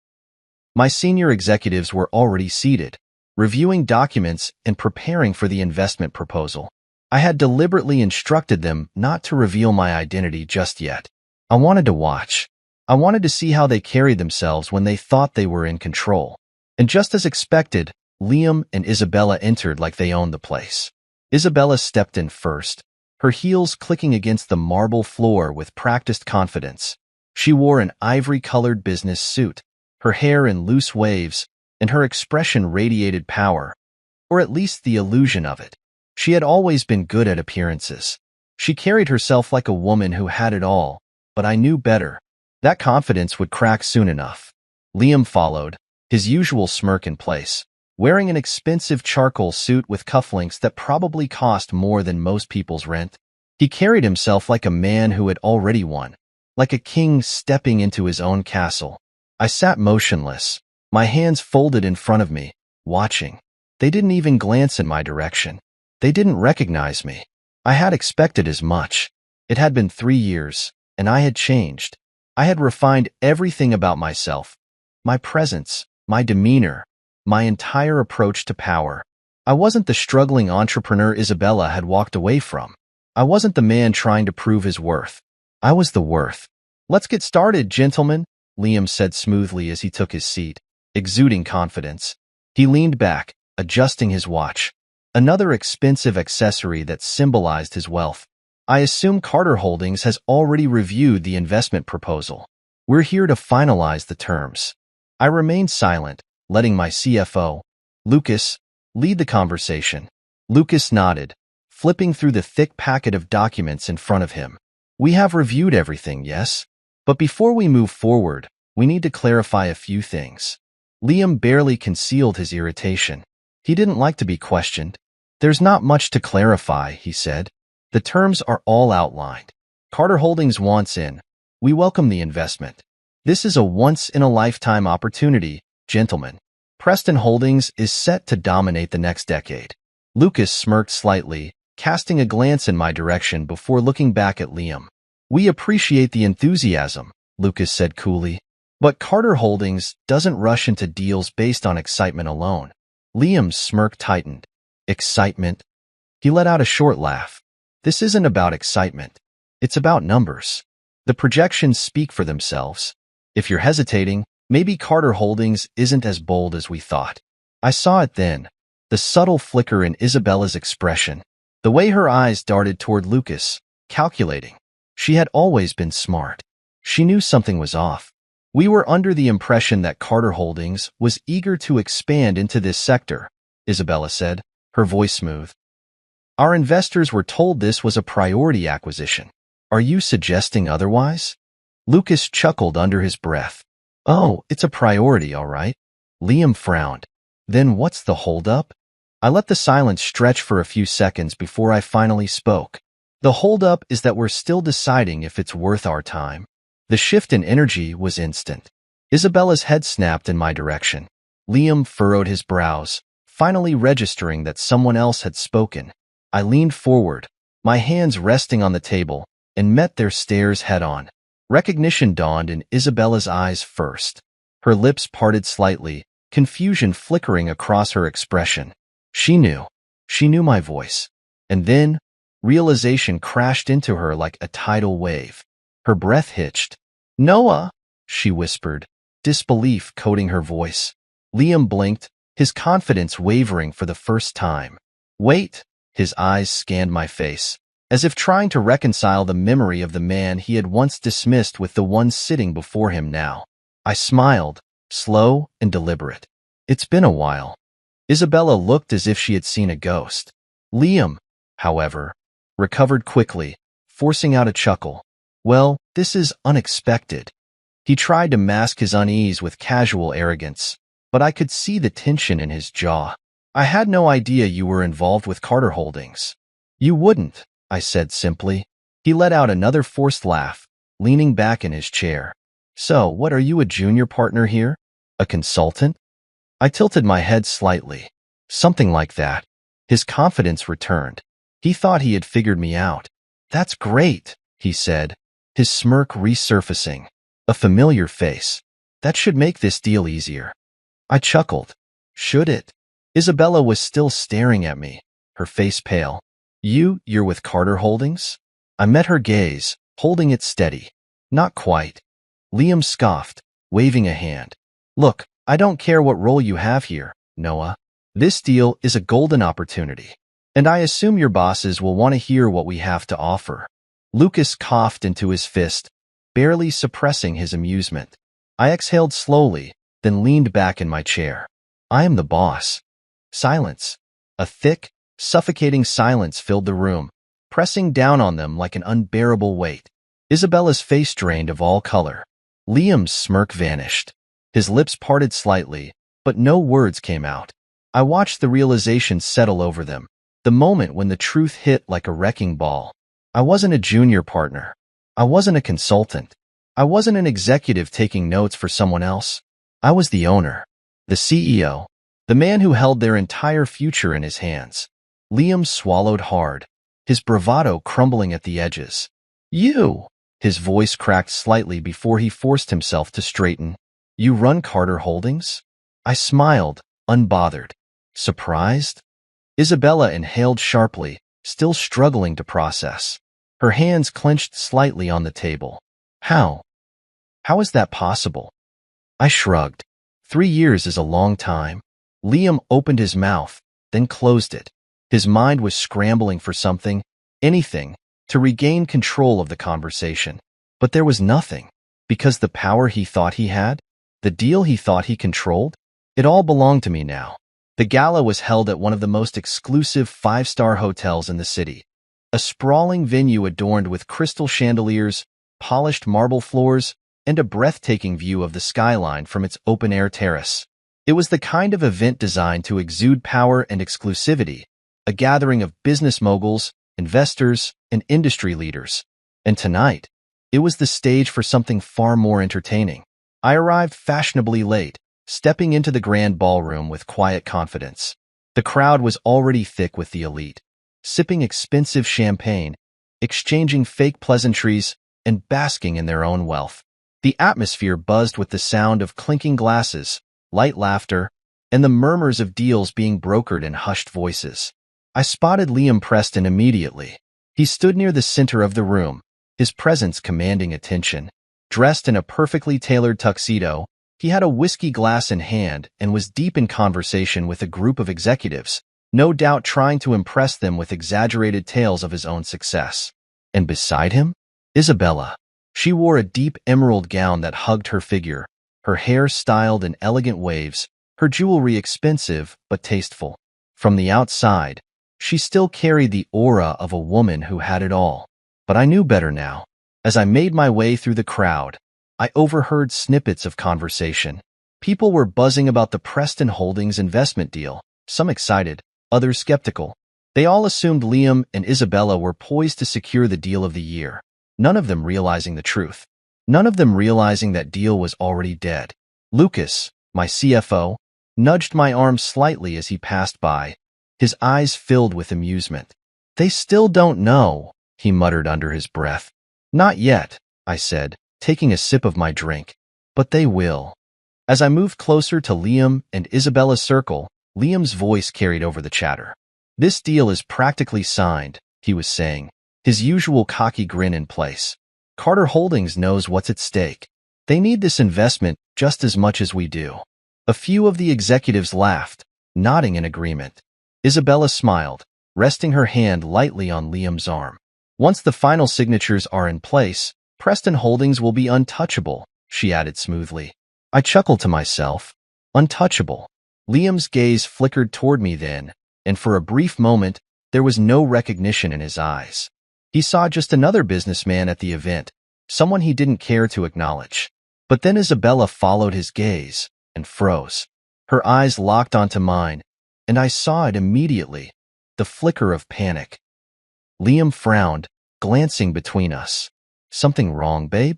My senior executives were already seated, reviewing documents and preparing for the investment proposal. I had deliberately instructed them not to reveal my identity just yet. I wanted to watch. I wanted to see how they carried themselves when they thought they were in control. And just as expected, Liam and Isabella entered like they owned the place. Isabella stepped in first, her heels clicking against the marble floor with practiced confidence. She wore an ivory-colored business suit, her hair in loose waves, and her expression radiated power, or at least the illusion of it. She had always been good at appearances. She carried herself like a woman who had it all, but I knew better. That confidence would crack soon enough. Liam followed, his usual smirk in place, wearing an expensive charcoal suit with cufflinks that probably cost more than most people's rent. He carried himself like a man who had already won, like a king stepping into his own castle. I sat motionless, my hands folded in front of me, watching. They didn't even glance in my direction. They didn't recognize me. I had expected as much. It had been 3 years, and I had changed. I had refined everything about myself, my presence, my demeanor, my entire approach to power. I wasn't the struggling entrepreneur Isabella had walked away from. I wasn't the man trying to prove his worth. I was the worth. "Let's get started, gentlemen," Liam said smoothly as he took his seat, exuding confidence. He leaned back, adjusting his watch, another expensive accessory that symbolized his wealth. "I assume Carter Holdings has already reviewed the investment proposal. We're here to finalize the terms." I remained silent, letting my CFO, Lucas, lead the conversation. Lucas nodded, flipping through the thick packet of documents in front of him. "We have reviewed everything, yes? But before we move forward, we need to clarify a few things." Liam barely concealed his irritation. He didn't like to be questioned. "There's not much to clarify," he said. "The terms are all outlined. Carter Holdings wants in. We welcome the investment. This is a once-in-a-lifetime opportunity, gentlemen. Preston Holdings is set to dominate the next decade. Lucas smirked slightly, casting a glance in my direction before looking back at Liam. We appreciate the enthusiasm, Lucas said coolly. But Carter Holdings doesn't rush into deals based on excitement alone. Liam's smirk tightened. Excitement? He let out a short laugh. This isn't about excitement. It's about numbers. The projections speak for themselves. If you're hesitating, maybe Carter Holdings isn't as bold as we thought. I saw it then, the subtle flicker in Isabella's expression, the way her eyes darted toward Lucas, calculating. She had always been smart. She knew something was off. We were under the impression that Carter Holdings was eager to expand into this sector, Isabella said, her voice smooth. Our investors were told this was a priority acquisition. Are you suggesting otherwise? Lucas chuckled under his breath. Oh, it's a priority, all right. Liam frowned. Then what's the holdup? I let the silence stretch for a few seconds before I finally spoke. The holdup is that we're still deciding if it's worth our time. The shift in energy was instant. Isabella's head snapped in my direction. Liam furrowed his brows, finally registering that someone else had spoken. I leaned forward, my hands resting on the table, and met their stares head-on. Recognition dawned in Isabella's eyes first. Her lips parted slightly, confusion flickering across her expression. She knew. She knew my voice. And then, realization crashed into her like a tidal wave. Her breath hitched. Noah, she whispered, disbelief coating her voice. Liam blinked, his confidence wavering for the first time. Wait, his eyes scanned my face, as if trying to reconcile the memory of the man he had once dismissed with the one sitting before him now. I smiled, slow and deliberate. It's been a while. Isabella looked as if she had seen a ghost. Liam, however, recovered quickly, forcing out a chuckle. Well, this is unexpected. He tried to mask his unease with casual arrogance, but I could see the tension in his jaw. I had no idea you were involved with Carter Holdings. You wouldn't, I said simply. He let out another forced laugh, leaning back in his chair. So, what are you, a junior partner here? A consultant? I tilted my head slightly. Something like that. His confidence returned. He thought he had figured me out. That's great, he said, his smirk resurfacing. A familiar face. That should make this deal easier. I chuckled. Should it? Isabella was still staring at me, her face pale. You're with Carter Holdings? I met her gaze, holding it steady. Not quite. Liam scoffed, waving a hand. Look, I don't care what role you have here, Noah. This deal is a golden opportunity. And I assume your bosses will want to hear what we have to offer. Lucas coughed into his fist, barely suppressing his amusement. I exhaled slowly, then leaned back in my chair. I am the boss. Silence. A thick, suffocating silence filled the room, pressing down on them like an unbearable weight. Isabella's face drained of all color. Liam's smirk vanished. His lips parted slightly, but no words came out. I watched the realization settle over them, the moment when the truth hit like a wrecking ball. I wasn't a junior partner. I wasn't a consultant. I wasn't an executive taking notes for someone else. I was the owner, the CEO, the man who held their entire future in his hands. Liam swallowed hard, his bravado crumbling at the edges. You! His voice cracked slightly before he forced himself to straighten. You run Carter Holdings? I smiled, unbothered. Surprised? Isabella inhaled sharply, still struggling to process. Her hands clenched slightly on the table. How? How is that possible? I shrugged. 3 years is a long time. Liam opened his mouth, then closed it. His mind was scrambling for something, anything, to regain control of the conversation. But there was nothing, because the power he thought he had, the deal he thought he controlled, it all belonged to me now. The gala was held at one of the most exclusive 5-star hotels in the city. A sprawling venue adorned with crystal chandeliers, polished marble floors, and a breathtaking view of the skyline from its open-air terrace. It was the kind of event designed to exude power and exclusivity, a gathering of business moguls, investors, and industry leaders. And tonight, it was the stage for something far more entertaining. I arrived fashionably late, stepping into the grand ballroom with quiet confidence. The crowd was already thick with the elite, sipping expensive champagne, exchanging fake pleasantries, and basking in their own wealth. The atmosphere buzzed with the sound of clinking glasses, light laughter, and the murmurs of deals being brokered in hushed voices. I spotted Liam Preston immediately. He stood near the center of the room, his presence commanding attention. Dressed in a perfectly tailored tuxedo, he had a whiskey glass in hand and was deep in conversation with a group of executives, no doubt trying to impress them with exaggerated tales of his own success. And beside him? Isabella. She wore a deep emerald gown that hugged her figure, her hair styled in elegant waves, her jewelry expensive but tasteful. From the outside, she still carried the aura of a woman who had it all. But I knew better now. As I made my way through the crowd, I overheard snippets of conversation. People were buzzing about the Preston Holdings investment deal, some excited, others skeptical. They all assumed Liam and Isabella were poised to secure the deal of the year, none of them realizing the truth. None of them realizing that deal was already dead. Lucas, my CFO, nudged my arm slightly as he passed by, his eyes filled with amusement. "They still don't know," he muttered under his breath. "Not yet," I said, taking a sip of my drink. "But they will." As I moved closer to Liam and Isabella's circle, Liam's voice carried over the chatter. "This deal is practically signed," he was saying, his usual cocky grin in place. "Carter Holdings knows what's at stake. They need this investment just as much as we do." A few of the executives laughed, nodding in agreement. Isabella smiled, resting her hand lightly on Liam's arm. "Once the final signatures are in place, Preston Holdings will be untouchable," she added smoothly. I chuckled to myself. Untouchable. Liam's gaze flickered toward me then, and for a brief moment, there was no recognition in his eyes. He saw just another businessman at the event, someone he didn't care to acknowledge. But then Isabella followed his gaze and froze. Her eyes locked onto mine, and I saw it immediately, the flicker of panic. Liam frowned, glancing between us. "Something wrong, babe?"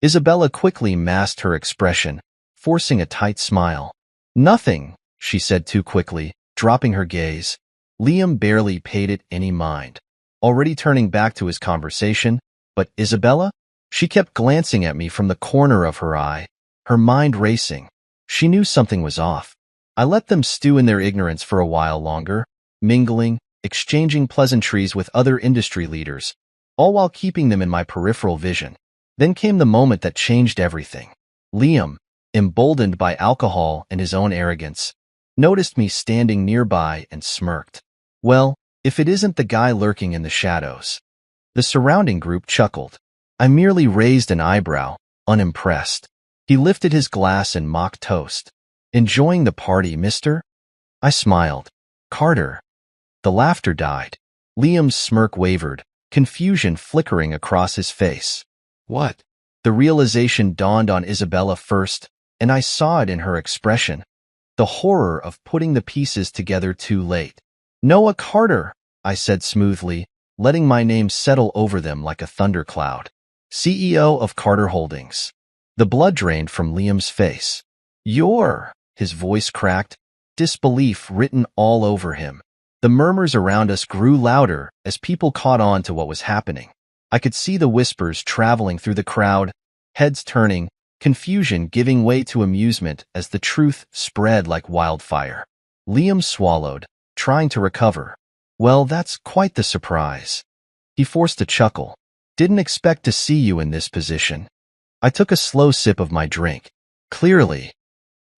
Isabella quickly masked her expression, forcing a tight smile. "Nothing," she said too quickly, dropping her gaze. Liam barely paid it any mind, already turning back to his conversation. But Isabella? She kept glancing at me from the corner of her eye, her mind racing. She knew something was off. I let them stew in their ignorance for a while longer, mingling, exchanging pleasantries with other industry leaders, all while keeping them in my peripheral vision. Then came the moment that changed everything. Liam, emboldened by alcohol and his own arrogance, noticed me standing nearby and smirked. Well, if it isn't the guy lurking in the shadows. The surrounding group chuckled. I merely raised an eyebrow, unimpressed. He lifted his glass and mock toast. "Enjoying the party, mister?" I smiled. "Carter." The laughter died. Liam's smirk wavered, confusion flickering across his face. "What?" The realization dawned on Isabella first, and I saw it in her expression. The horror of putting the pieces together too late. "Noah Carter," I said smoothly, letting my name settle over them like a thundercloud. "CEO of Carter Holdings." The blood drained from Liam's face. "You're..." His voice cracked, disbelief written all over him. The murmurs around us grew louder as people caught on to what was happening. I could see the whispers traveling through the crowd, heads turning, confusion giving way to amusement as the truth spread like wildfire. Liam swallowed, trying to recover. "Well, that's quite the surprise." He forced a chuckle. "Didn't expect to see you in this position." I took a slow sip of my drink. Clearly,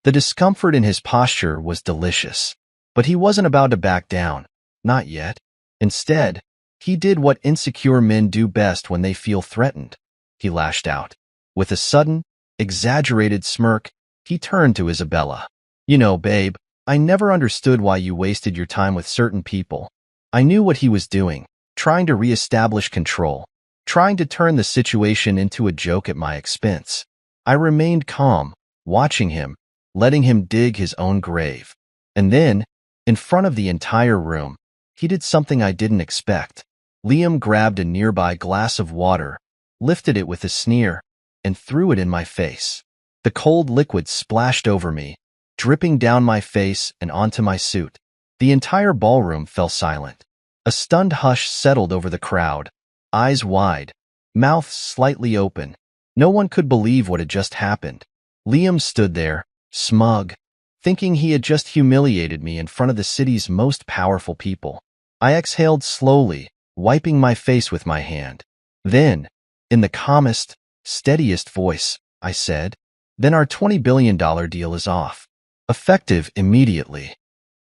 the discomfort in his posture was delicious. But he wasn't about to back down. Not yet. Instead, he did what insecure men do best when they feel threatened. He lashed out. With a sudden, exaggerated smirk, he turned to Isabella. "You know, babe, I never understood why you wasted your time with certain people. I knew what he was doing, trying to reestablish control, trying to turn the situation into a joke at my expense. I remained calm, watching him, letting him dig his own grave. And then, in front of the entire room, he did something I didn't expect." Liam grabbed a nearby glass of water, lifted it with a sneer, and threw it in my face. The cold liquid splashed over me, dripping down my face and onto my suit. The entire ballroom fell silent. A stunned hush settled over the crowd, eyes wide, mouths slightly open. No one could believe what had just happened. Liam stood there, smug, thinking he had just humiliated me in front of the city's most powerful people. I exhaled slowly, wiping my face with my hand. Then, in the calmest, steadiest voice, I said, "Then our $20 billion deal is off. Effective immediately."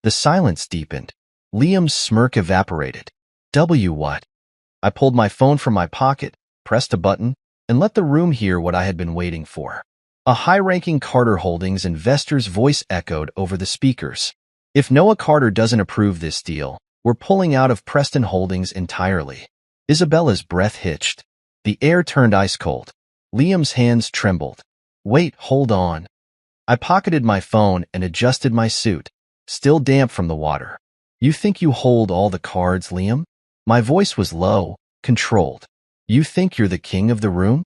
The silence deepened. Liam's smirk evaporated. What? I pulled my phone from my pocket, pressed a button, and let the room hear what I had been waiting for. A high-ranking Carter Holdings investor's voice echoed over the speakers. "If Noah Carter doesn't approve this deal, we're pulling out of Preston Holdings entirely." Isabella's breath hitched. The air turned ice cold. Liam's hands trembled. "Wait, hold on." I pocketed my phone and adjusted my suit, still damp from the water. "You think you hold all the cards, Liam?" My voice was low, controlled. "You think you're the king of the room?"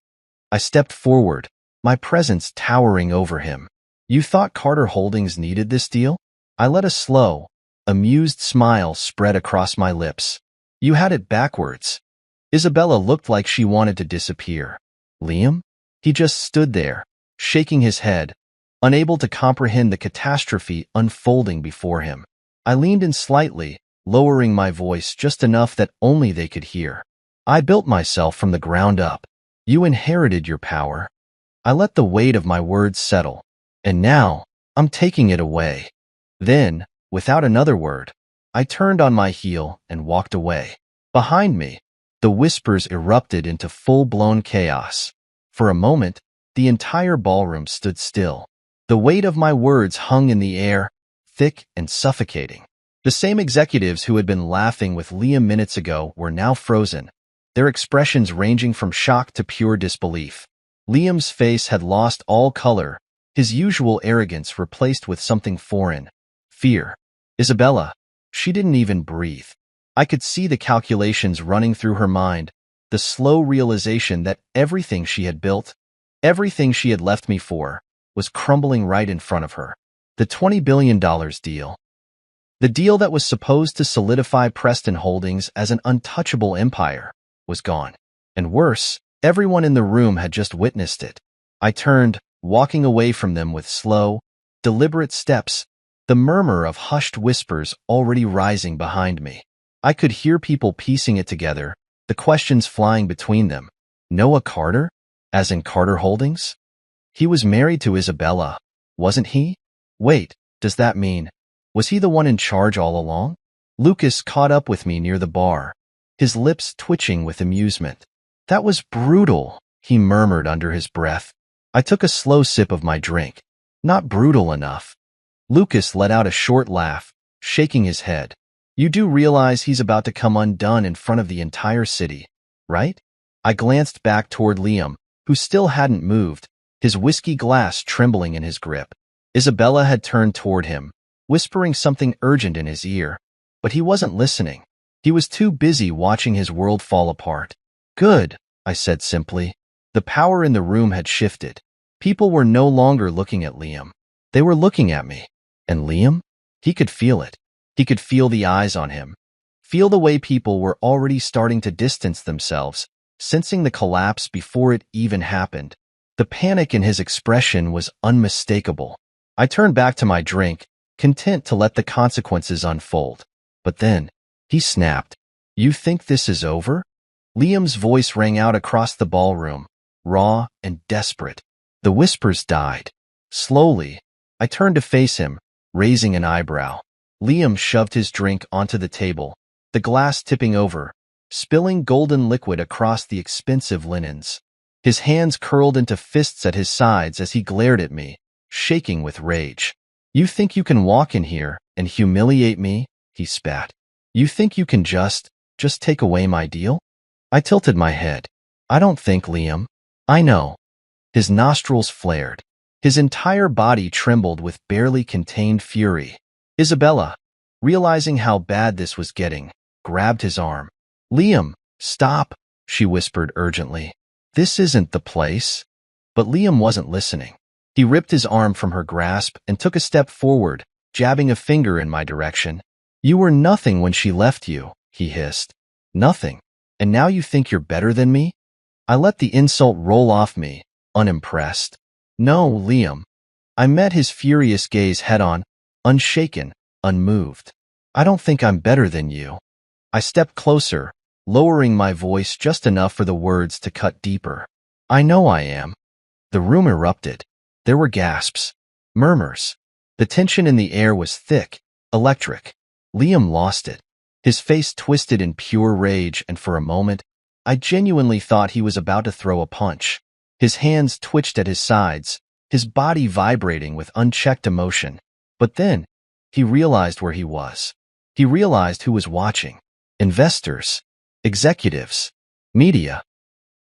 I stepped forward, my presence towering over him. "You thought Carter Holdings needed this deal?" I let a slow, amused smile spread across my lips. "You had it backwards." Isabella looked like she wanted to disappear. "Liam?" He just stood there, shaking his head, unable to comprehend the catastrophe unfolding before him. I leaned in slightly, lowering my voice just enough that only they could hear. "I built myself from the ground up. You inherited your power. I let the weight of my words settle, and now I'm taking it away." Then, without another word, I turned on my heel and walked away. Behind me, the whispers erupted into full-blown chaos. For a moment, the entire ballroom stood still. The weight of my words hung in the air, thick and suffocating. The same executives who had been laughing with Liam minutes ago were now frozen, their expressions ranging from shock to pure disbelief. Liam's face had lost all color, his usual arrogance replaced with something foreign. Fear. Isabella. She didn't even breathe. I could see the calculations running through her mind, the slow realization that everything she had built, everything she had left me for, was crumbling right in front of her. The $20 billion deal. The deal that was supposed to solidify Preston Holdings as an untouchable empire was gone. And worse, everyone in the room had just witnessed it. I turned, walking away from them with slow, deliberate steps, the murmur of hushed whispers already rising behind me. I could hear people piecing it together, the questions flying between them. Noah Carter? As in Carter Holdings? He was married to Isabella, wasn't he? Wait, does that mean, was he the one in charge all along? Lucas caught up with me near the bar, his lips twitching with amusement. "That was brutal," he murmured under his breath. I took a slow sip of my drink. "Not brutal enough." Lucas let out a short laugh, shaking his head. "You do realize he's about to come undone in front of the entire city, right?" I glanced back toward Liam, who still hadn't moved, his whiskey glass trembling in his grip. Isabella had turned toward him, whispering something urgent in his ear, but he wasn't listening. He was too busy watching his world fall apart. "Good," I said simply. The power in the room had shifted. People were no longer looking at Liam. They were looking at me. And Liam? He could feel it. He could feel the eyes on him. Feel the way people were already starting to distance themselves, sensing the collapse before it even happened. The panic in his expression was unmistakable. I turned back to my drink, content to let the consequences unfold. But then, he snapped. "You think this is over?" Liam's voice rang out across the ballroom, raw and desperate. The whispers died. Slowly, I turned to face him, raising an eyebrow. Liam shoved his drink onto the table, the glass tipping over, spilling golden liquid across the expensive linens. His hands curled into fists at his sides as he glared at me, shaking with rage. "You think you can walk in here and humiliate me?" he spat. "You think you can just take away my deal?" I tilted my head. "I don't think, Liam. I know." His nostrils flared. His entire body trembled with barely contained fury. Isabella, realizing how bad this was getting, grabbed his arm. "Liam, stop," she whispered urgently. "This isn't the place." But Liam wasn't listening. He ripped his arm from her grasp and took a step forward, jabbing a finger in my direction. You were nothing when she left you, he hissed. Nothing. And now you think you're better than me? I let the insult roll off me, unimpressed. No, Liam. I met his furious gaze head-on, unshaken, unmoved. I don't think I'm better than you. I stepped closer, lowering my voice just enough for the words to cut deeper. I know I am. The room erupted. There were gasps, murmurs. The tension in the air was thick, electric. Liam lost it. His face twisted in pure rage, and for a moment, I genuinely thought he was about to throw a punch. His hands twitched at his sides, his body vibrating with unchecked emotion. But then, he realized where he was. He realized who was watching. Investors, executives, media.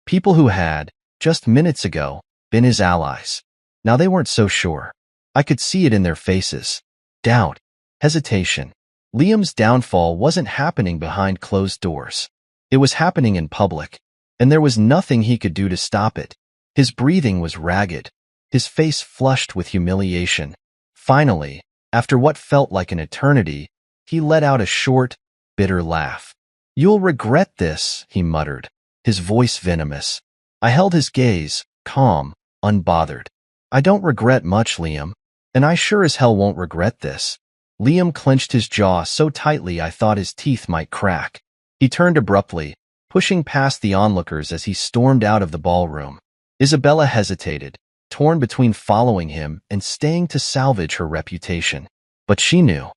People who had, just minutes ago, been his allies. Now they weren't so sure. I could see it in their faces. Doubt, hesitation. Liam's downfall wasn't happening behind closed doors. It was happening in public, and there was nothing he could do to stop it. His breathing was ragged, his face flushed with humiliation. Finally, after what felt like an eternity, he let out a short, bitter laugh. You'll regret this, he muttered, his voice venomous. I held his gaze, calm, unbothered. I don't regret much, Liam, and I sure as hell won't regret this. Liam clenched his jaw so tightly I thought his teeth might crack. He turned abruptly, pushing past the onlookers as he stormed out of the ballroom. Isabella hesitated, torn between following him and staying to salvage her reputation. But she knew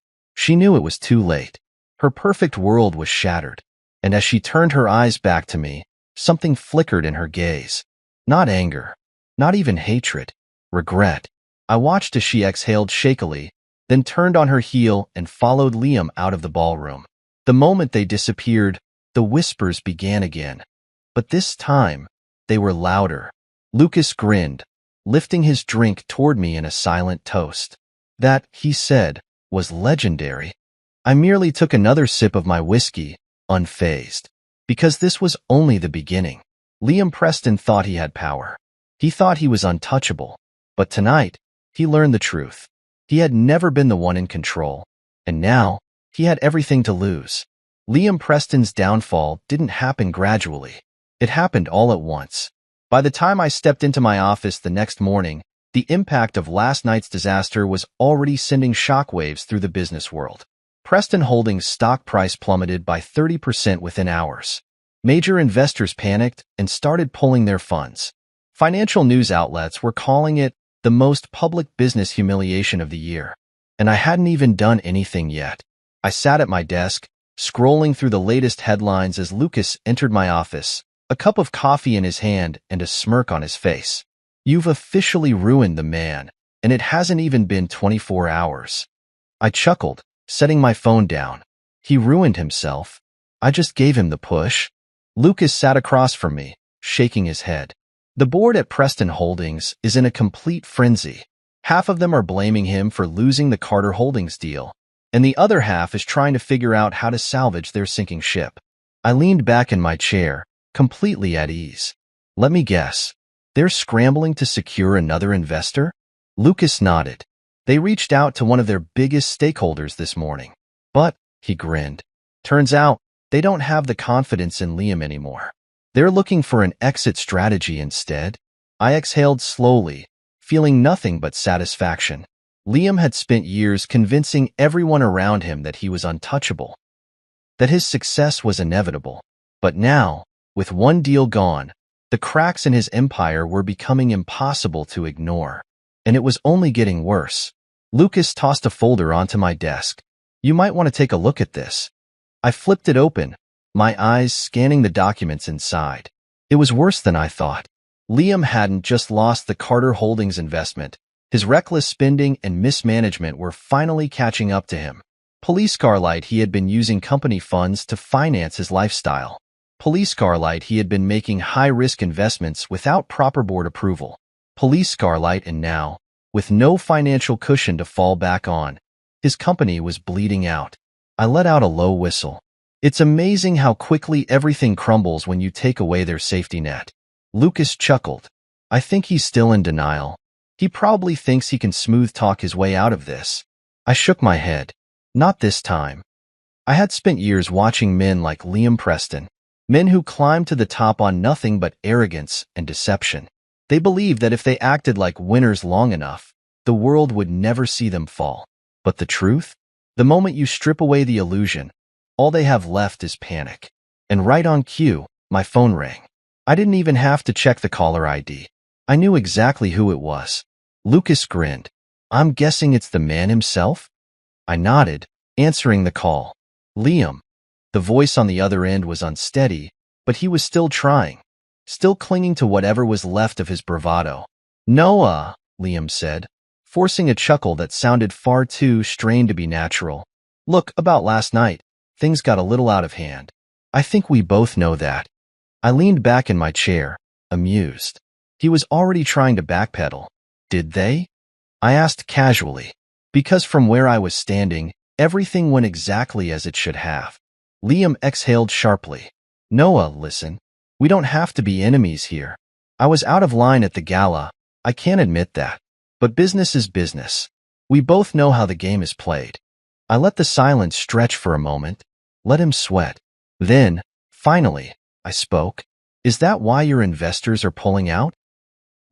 it was too late. Her perfect world was shattered, and as she turned her eyes back to me, something flickered in her gaze. Not anger, not even hatred, regret. I watched as she exhaled shakily, then turned on her heel and followed Liam out of the ballroom. The moment they disappeared, the whispers began again. But this time, they were louder. Lucas grinned, lifting his drink toward me in a silent toast. That, he said, was legendary. I merely took another sip of my whiskey, unfazed. Because this was only the beginning. Liam Preston thought he had power. He thought he was untouchable. But tonight, he learned the truth. He had never been the one in control. And now, he had everything to lose. Liam Preston's downfall didn't happen gradually. It happened all at once. By the time I stepped into my office the next morning, the impact of last night's disaster was already sending shockwaves through the business world. Preston Holdings' stock price plummeted by 30% within hours. Major investors panicked and started pulling their funds. Financial news outlets were calling it the most public business humiliation of the year. And I hadn't even done anything yet. I sat at my desk, scrolling through the latest headlines as Lucas entered my office, a cup of coffee in his hand and a smirk on his face. You've officially ruined the man, and it hasn't even been 24 hours. I chuckled, setting my phone down. He ruined himself. I just gave him the push. Lucas sat across from me, shaking his head. The board at Preston Holdings is in a complete frenzy. Half of them are blaming him for losing the Carter Holdings deal, and the other half is trying to figure out how to salvage their sinking ship. I leaned back in my chair, completely at ease. Let me guess. They're scrambling to secure another investor? Lucas nodded. They reached out to one of their biggest stakeholders this morning. But, he grinned, turns out they don't have the confidence in Liam anymore. They're looking for an exit strategy instead. I exhaled slowly, feeling nothing but satisfaction. Liam had spent years convincing everyone around him that he was untouchable, that his success was inevitable. But now, with one deal gone, the cracks in his empire were becoming impossible to ignore. And it was only getting worse. Lucas tossed a folder onto my desk. You might want to take a look at this. I flipped it open, my eyes scanning the documents inside. It was worse than I thought. Liam hadn't just lost the Carter Holdings investment. His reckless spending and mismanagement were finally catching up to him. Police Scarlight, he had been using company funds to finance his lifestyle. Police Scarlight, he had been making high-risk investments without proper board approval. Police Scarlight, and now, with no financial cushion to fall back on, his company was bleeding out. I let out a low whistle. It's amazing how quickly everything crumbles when you take away their safety net. Lucas chuckled. I think he's still in denial. He probably thinks he can smooth talk his way out of this. I shook my head. Not this time. I had spent years watching men like Liam Preston, men who climbed to the top on nothing but arrogance and deception. They believed that if they acted like winners long enough, the world would never see them fall. But the truth? The moment you strip away the illusion, all they have left is panic. And right on cue, my phone rang. I didn't even have to check the caller ID. I knew exactly who it was. Lucas grinned. I'm guessing it's the man himself? I nodded, answering the call. Liam. The voice on the other end was unsteady, but he was still trying, still clinging to whatever was left of his bravado. Noah, Liam said, forcing a chuckle that sounded far too strained to be natural. Look, about last night, things got a little out of hand. I think we both know that. I leaned back in my chair, amused. He was already trying to backpedal. Did they? I asked casually, because from where I was standing, everything went exactly as it should have. Liam exhaled sharply. Noah, listen. We don't have to be enemies here. I was out of line at the gala. I can't admit that. But business is business. We both know how the game is played. I let the silence stretch for a moment, let him sweat. Then, finally, I spoke. Is that why your investors are pulling out?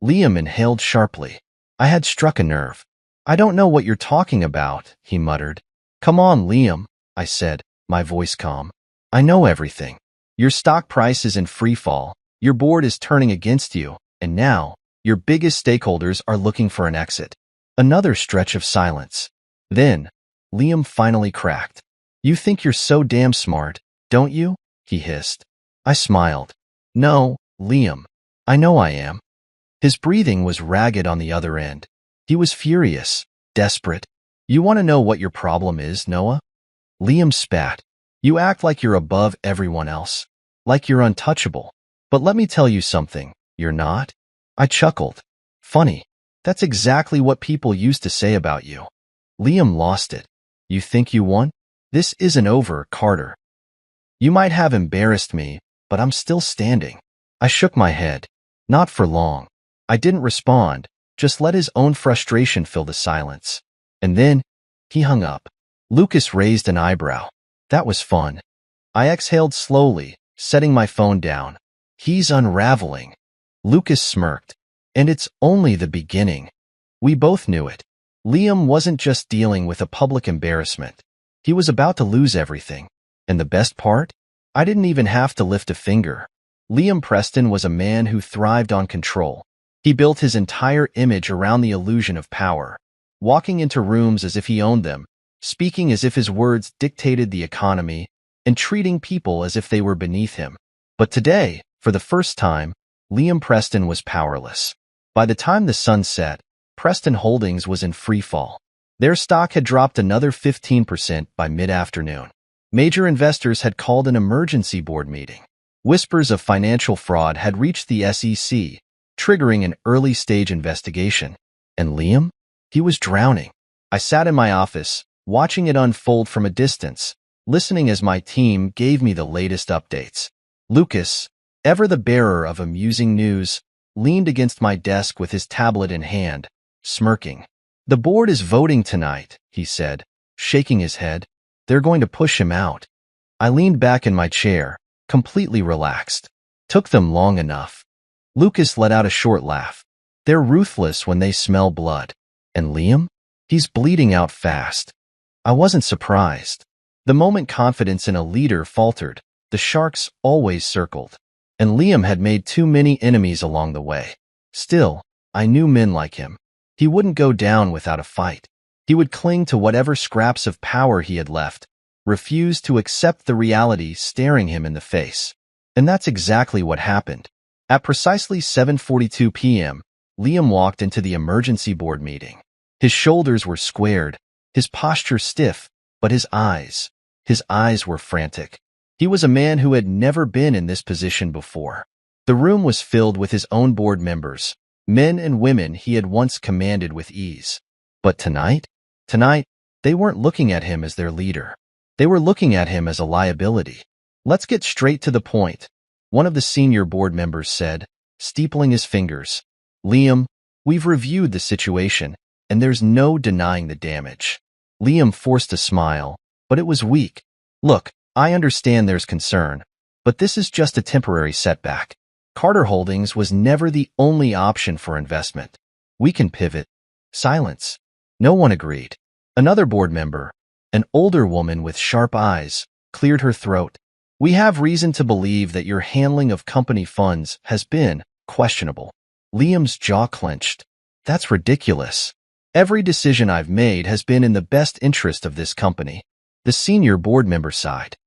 Liam inhaled sharply. I had struck a nerve. I don't know what you're talking about, he muttered. Come on, Liam, I said, my voice calm. I know everything. Your stock price is in free fall, your board is turning against you, and now, your biggest stakeholders are looking for an exit. Another stretch of silence. Then, Liam finally cracked. You think you're so damn smart, don't you? He hissed. I smiled. No, Liam. I know I am. His breathing was ragged on the other end. He was furious, desperate. You want to know what your problem is, Noah? Liam spat. You act like you're above everyone else, like you're untouchable. But let me tell you something, you're not. I chuckled. Funny. That's exactly what people used to say about you. Liam lost it. You think you won? This isn't over, Carter. You might have embarrassed me, but I'm still standing. I shook my head. Not for long. I didn't respond, just let his own frustration fill the silence. And then, he hung up. Lucas raised an eyebrow. That was fun. I exhaled slowly, setting my phone down. He's unraveling. Lucas smirked. And it's only the beginning. We both knew it. Liam wasn't just dealing with a public embarrassment. He was about to lose everything. And the best part? I didn't even have to lift a finger. Liam Preston was a man who thrived on control. He built his entire image around the illusion of power, walking into rooms as if he owned them, speaking as if his words dictated the economy, and treating people as if they were beneath him. But today, for the first time, Liam Preston was powerless. By the time the sun set, Preston Holdings was in free fall. Their stock had dropped another 15% by mid-afternoon. Major investors had called an emergency board meeting. Whispers of financial fraud had reached the SEC, triggering an early-stage investigation. And Liam? He was drowning. I sat in my office, watching it unfold from a distance, listening as my team gave me the latest updates. Lucas, ever the bearer of amusing news, leaned against my desk with his tablet in hand, smirking. The board is voting tonight, he said, shaking his head. They're going to push him out. I leaned back in my chair, completely relaxed. Took them long enough. Lucas let out a short laugh. They're ruthless when they smell blood. And Liam? He's bleeding out fast. I wasn't surprised. The moment confidence in a leader faltered, the sharks always circled. And Liam had made too many enemies along the way. Still, I knew men like him. He wouldn't go down without a fight. He would cling to whatever scraps of power he had left, refuse to accept the reality staring him in the face. And that's exactly what happened. At precisely 7:42 p.m., Liam walked into the emergency board meeting. His shoulders were squared, his posture stiff, but his eyes were frantic. He was a man who had never been in this position before. The room was filled with his own board members, men and women he had once commanded with ease. But tonight, they weren't looking at him as their leader. They were looking at him as a liability. Let's get straight to the point, one of the senior board members said, steepling his fingers. Liam, We've reviewed the situation, and there's no denying the damage. Liam forced a smile, but it was weak. Look, I understand there's concern, but this is just a temporary setback. Carter Holdings was never the only option for investment. We can pivot. Silence. No one agreed. Another board member, an older woman with sharp eyes, cleared her throat. We have reason to believe that your handling of company funds has been questionable. Liam's jaw clenched. That's ridiculous. Every decision I've made has been in the best interest of this company. The senior board member sighed.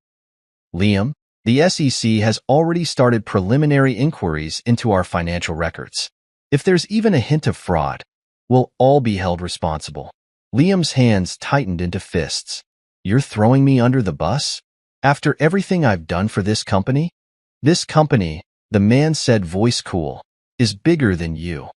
Liam, the SEC has already started preliminary inquiries into our financial records. If there's even a hint of fraud, we'll all be held responsible. Liam's hands tightened into fists. You're throwing me under the bus? After everything I've done for this company? This company, the man said, voice cool, is bigger than you.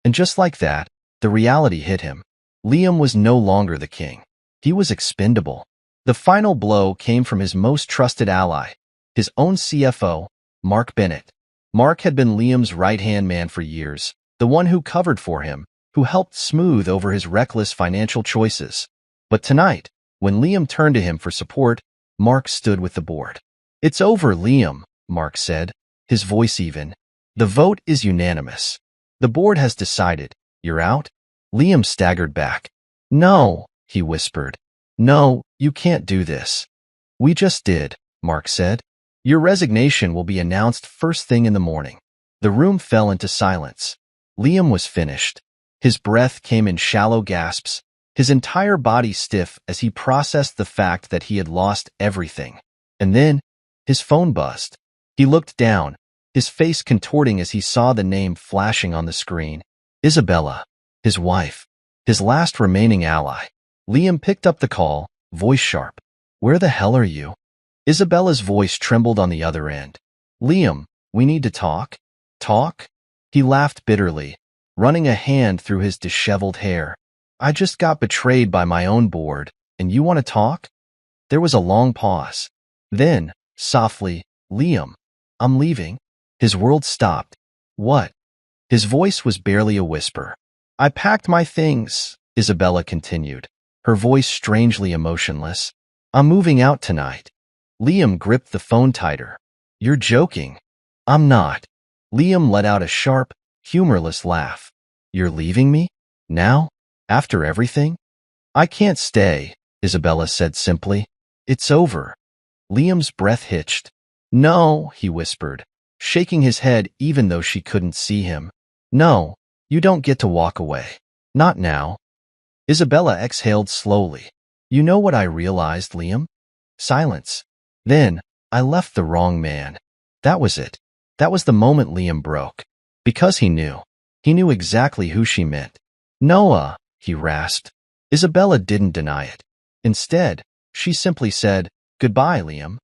And just like that, the reality hit him. Liam was no longer the king. He was expendable. The final blow came from his most trusted ally, his own CFO, Mark Bennett. Mark had been Liam's right-hand man for years, the one who covered for him, who helped smooth over his reckless financial choices. But tonight, when Liam turned to him for support, Mark stood with the board. It's over, Liam, Mark said, his voice even. The vote is unanimous. The board has decided. You're out? Liam staggered back. No, he whispered. No, you can't do this. We just did, Mark said. Your resignation will be announced first thing in the morning. The room fell into silence. Liam was finished. His breath came in shallow gasps, his entire body stiff as he processed the fact that he had lost everything. And then, his phone buzzed. He looked down, his face contorting as he saw the name flashing on the screen. Isabella, his wife, his last remaining ally. Liam picked up the call, voice sharp. Where the hell are you? Isabella's voice trembled on the other end. Liam, we need to talk. Talk? He laughed bitterly, running a hand through his disheveled hair. I just got betrayed by my own board, and you want to talk? There was a long pause. Then, softly, Liam, I'm leaving. His world stopped. What? His voice was barely a whisper. I packed my things, Isabella continued, her voice strangely emotionless. I'm moving out tonight. Liam gripped the phone tighter. You're joking. I'm not. Liam let out a sharp, humorless laugh. You're leaving me? Now? After everything? I can't stay, Isabella said simply. It's over. Liam's breath hitched. No, he whispered, shaking his head even though she couldn't see him. No, you don't get to walk away. Not now. Isabella exhaled slowly. You know what I realized, Liam? Silence. Then, I left the wrong man. That was it. That was the moment Liam broke. Because he knew. He knew exactly who she meant. Noah, he rasped. Isabella didn't deny it. Instead, she simply said, Goodbye, Liam.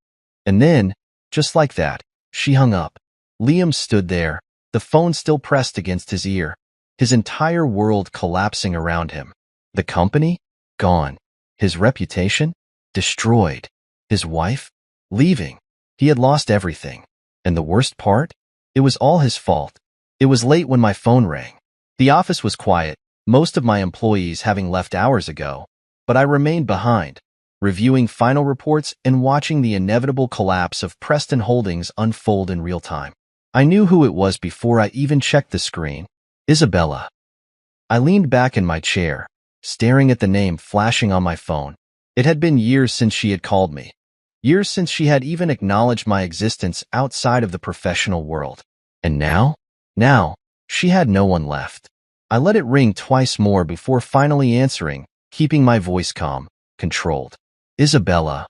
And then, just like that, she hung up. Liam stood there, the phone still pressed against his ear, his entire world collapsing around him. The company? Gone. His reputation? Destroyed. His wife? Leaving. He had lost everything. And the worst part? It was all his fault. It was late when my phone rang. The office was quiet, most of my employees having left hours ago, but I remained behind, reviewing final reports and watching the inevitable collapse of Preston Holdings unfold in real time. I knew who it was before I even checked the screen. Isabella. I leaned back in my chair, staring at the name flashing on my phone. It had been years since she had called me. Years since she had even acknowledged my existence outside of the professional world. And now? Now, she had no one left. I let it ring twice more before finally answering, keeping my voice calm, controlled. Isabella.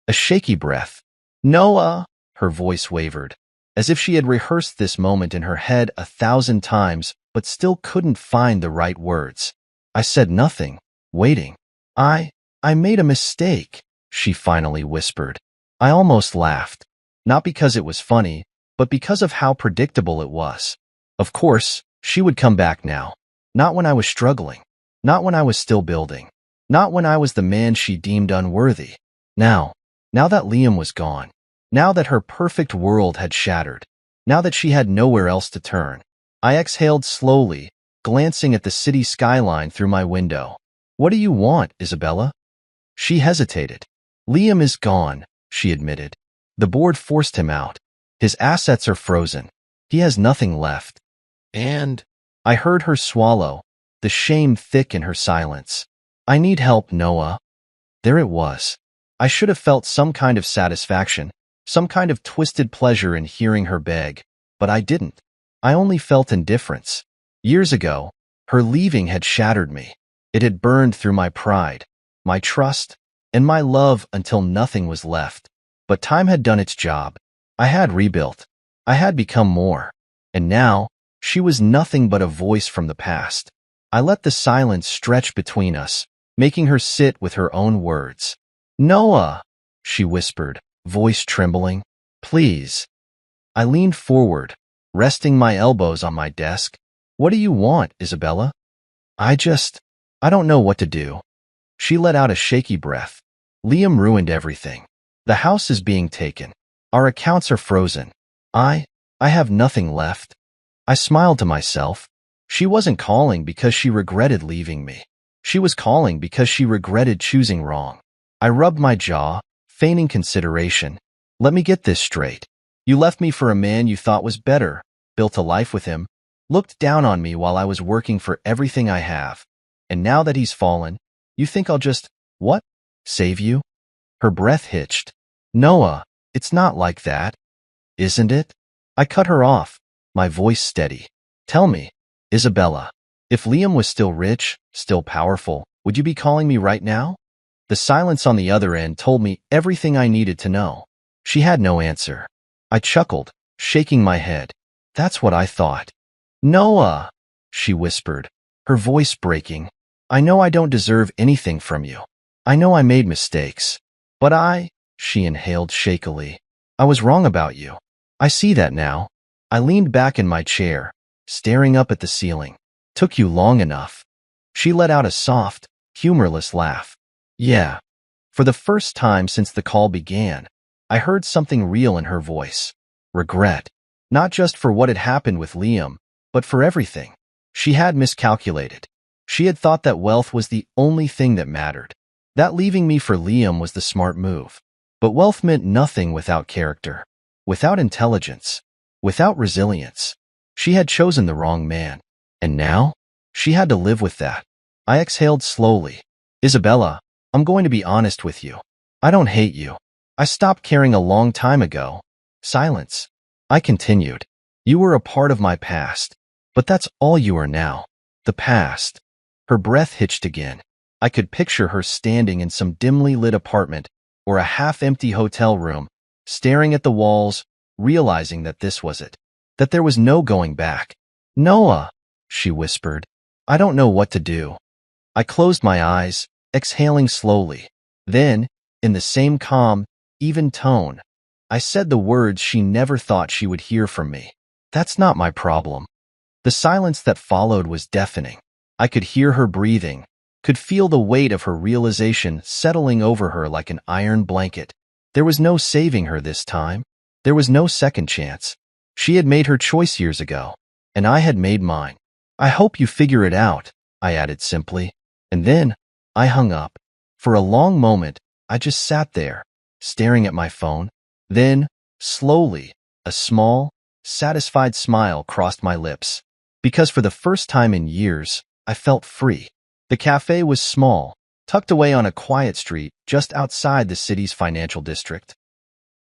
A shaky breath. Noah. Her voice wavered, as if she had rehearsed this moment in her head 1,000 times, but still couldn't find the right words. I said nothing, waiting. I made a mistake, she finally whispered. I almost laughed, not because it was funny, but because of how predictable it was. Of course, she would come back now. Not when I was struggling. Not when I was still building. Not when I was the man she deemed unworthy. Now that Liam was gone. Now that her perfect world had shattered. Now that she had nowhere else to turn. I exhaled slowly, glancing at the city skyline through my window. What do you want, Isabella? She hesitated. Liam is gone, she admitted. The board forced him out. His assets are frozen. He has nothing left. And I heard her swallow, the shame thick in her silence. I need help, Noah. There it was. I should have felt some kind of satisfaction, some kind of twisted pleasure in hearing her beg, but I didn't. I only felt indifference. Years ago, her leaving had shattered me. It had burned through my pride, my trust, and my love until nothing was left. But time had done its job. I had rebuilt. I had become more. And now, she was nothing but a voice from the past. I let the silence stretch between us, making her sit with her own words. Noah, she whispered, voice trembling. Please. I leaned forward, resting my elbows on my desk. What do you want, Isabella? I don't know what to do. She let out a shaky breath. Liam ruined everything. The house is being taken. Our accounts are frozen. I have nothing left. I smiled to myself. She wasn't calling because she regretted leaving me. She was calling because she regretted choosing wrong. I rubbed my jaw, feigning consideration. Let me get this straight. You left me for a man you thought was better, built a life with him, looked down on me while I was working for everything I have. And now that he's fallen, you think I'll just, what? Save you? Her breath hitched. Noah, it's not like that. Isn't it? I cut her off, my voice steady. Tell me, Isabella, if Liam was still rich, still powerful, would you be calling me right now? The silence on the other end told me everything I needed to know. She had no answer. I chuckled, shaking my head. That's what I thought. Noah, she whispered, her voice breaking. I know I don't deserve anything from you. I know I made mistakes. But she inhaled shakily. I was wrong about you. I see that now. I leaned back in my chair, staring up at the ceiling. Took you long enough. She let out a soft, humorless laugh. Yeah. For the first time since the call began, I heard something real in her voice. Regret. Not just for what had happened with Liam, but for everything. She had miscalculated. She had thought that wealth was the only thing that mattered. That leaving me for Liam was the smart move. But wealth meant nothing without character, without intelligence, without resilience. She had chosen the wrong man. And now, she had to live with that. I exhaled slowly. Isabella, I'm going to be honest with you. I don't hate you. I stopped caring a long time ago. Silence. I continued. You were a part of my past. But that's all you are now. The past. Her breath hitched again. I could picture her standing in some dimly lit apartment or a half-empty hotel room, staring at the walls, realizing that this was it, that there was no going back. Noah, she whispered, I don't know what to do. I closed my eyes, exhaling slowly. Then, in the same calm, even tone, I said the words she never thought she would hear from me. That's not my problem. The silence that followed was deafening. I could hear her breathing, could feel the weight of her realization settling over her like an iron blanket. There was no saving her this time. There was no second chance. She had made her choice years ago, and I had made mine. I hope you figure it out, I added simply. And then, I hung up. For a long moment, I just sat there, staring at my phone. Then, slowly, a small, satisfied smile crossed my lips. Because for the first time in years, I felt free. The cafe was small, tucked away on a quiet street just outside the city's financial district.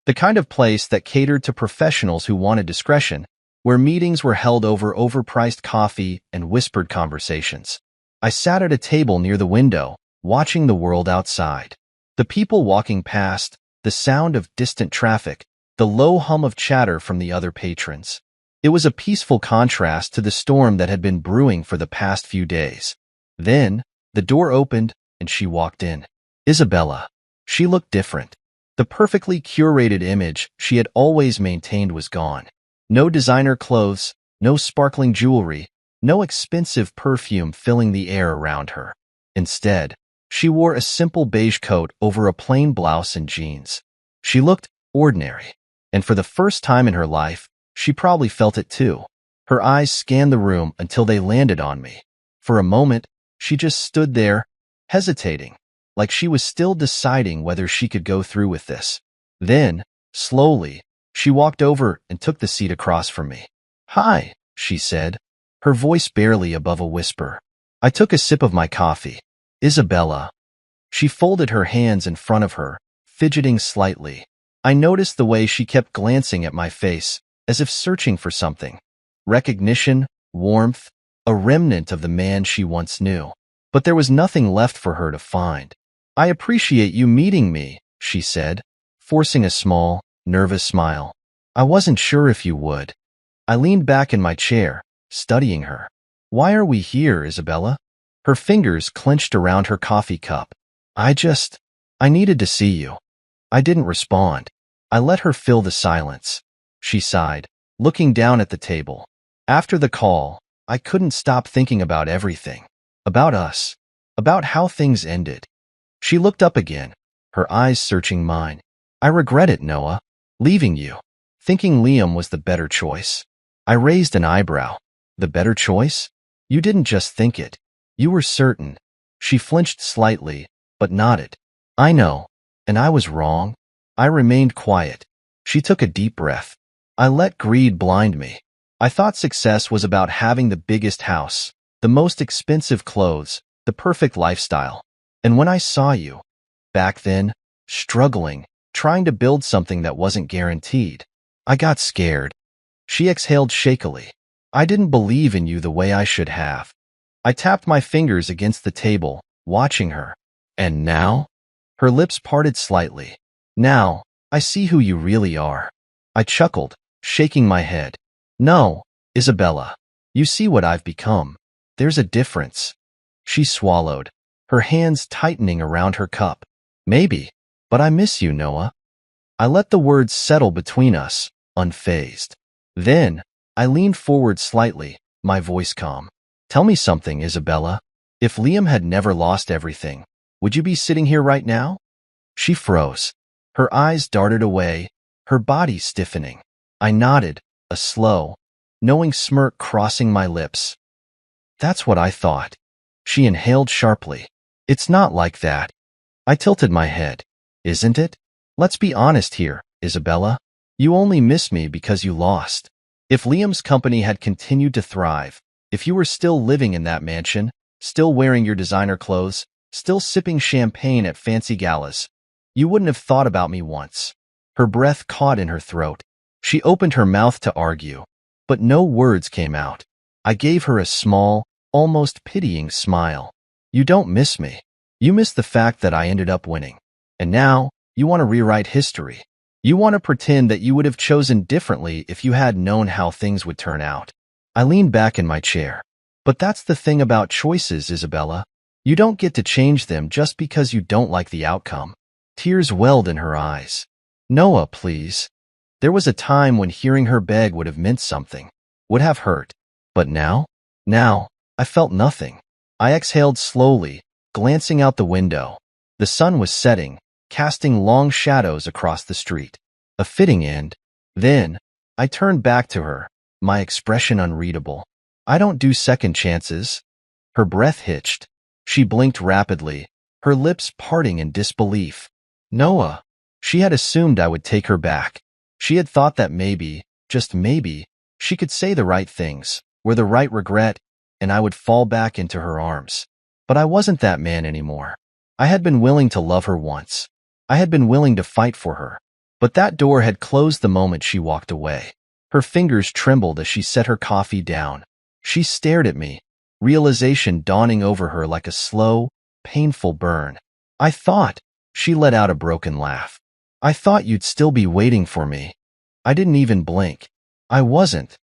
The kind of place that catered to professionals who wanted discretion, where meetings were held over overpriced coffee and whispered conversations. I sat at a table near the window, watching the world outside. The people walking past, the sound of distant traffic, the low hum of chatter from the other patrons. It was a peaceful contrast to the storm that had been brewing for the past few days. Then, the door opened, and she walked in. Isabella. She looked different. The perfectly curated image she had always maintained was gone. No designer clothes, no sparkling jewelry, no expensive perfume filling the air around her. Instead, she wore a simple beige coat over a plain blouse and jeans. She looked ordinary, and for the first time in her life, she probably felt it too. Her eyes scanned the room until they landed on me. For a moment, she just stood there, hesitating, like she was still deciding whether she could go through with this. Then, slowly, she walked over and took the seat across from me. "Hi," she said, her voice barely above a whisper. I took a sip of my coffee. "Isabella." She folded her hands in front of her, fidgeting slightly. I noticed the way she kept glancing at my face, as if searching for something. Recognition, warmth, a remnant of the man she once knew. But there was nothing left for her to find. "I appreciate you meeting me," she said, forcing a small, nervous smile. "I wasn't sure if you would." I leaned back in my chair, studying her. "Why are we here, Isabella?" Her fingers clenched around her coffee cup. I needed to see you." I didn't respond. I let her fill the silence. She sighed, looking down at the table. After the call, I couldn't stop thinking about everything. About us. About how things ended. She looked up again, her eyes searching mine. "I regret it, Noah. Leaving you. Thinking Liam was the better choice." I raised an eyebrow. "The better choice? You didn't just think it. You were certain." She flinched slightly, but nodded. "I know. And I was wrong." I remained quiet. She took a deep breath. "I let greed blind me. I thought success was about having the biggest house, the most expensive clothes, the perfect lifestyle. And when I saw you, back then, struggling, trying to build something that wasn't guaranteed, I got scared." She exhaled shakily. "I didn't believe in you the way I should have." I tapped my fingers against the table, watching her. "And now?" Her lips parted slightly. "Now, I see who you really are." I chuckled, shaking my head. "No, Isabella. You see what I've become. There's a difference." She swallowed, her hands tightening around her cup. "Maybe, but I miss you, Noah." I let the words settle between us, unfazed. Then, I leaned forward slightly, my voice calm. "Tell me something, Isabella. If Liam had never lost everything, would you be sitting here right now?" She froze. Her eyes darted away, her body stiffening. I nodded, a slow, knowing smirk crossing my lips. "That's what I thought." She inhaled sharply. "It's not like that." I tilted my head. "Isn't it? Let's be honest here, Isabella. You only miss me because you lost. If Liam's company had continued to thrive, if you were still living in that mansion, still wearing your designer clothes, still sipping champagne at fancy galas, you wouldn't have thought about me once." Her breath caught in her throat. She opened her mouth to argue, but no words came out. I gave her a small, almost pitying smile. "You don't miss me. You miss the fact that I ended up winning. And now, you want to rewrite history. You want to pretend that you would have chosen differently if you had known how things would turn out." I leaned back in my chair. "But that's the thing about choices, Isabella. You don't get to change them just because you don't like the outcome." Tears welled in her eyes. "Noah, please." There was a time when hearing her beg would have meant something, would have hurt. But now? Now, I felt nothing. I exhaled slowly, glancing out the window. The sun was setting, casting long shadows across the street. A fitting end. Then, I turned back to her, my expression unreadable. "I don't do second chances." Her breath hitched. She blinked rapidly, her lips parting in disbelief. "Noah." She had assumed I would take her back. She had thought that maybe, just maybe, she could say the right things, with the right regret, and I would fall back into her arms. But I wasn't that man anymore. I had been willing to love her once. I had been willing to fight for her. But that door had closed the moment she walked away. Her fingers trembled as she set her coffee down. She stared at me, realization dawning over her like a slow, painful burn. "I thought," she let out a broken laugh. "I thought you'd still be waiting for me." I didn't even blink. I wasn't.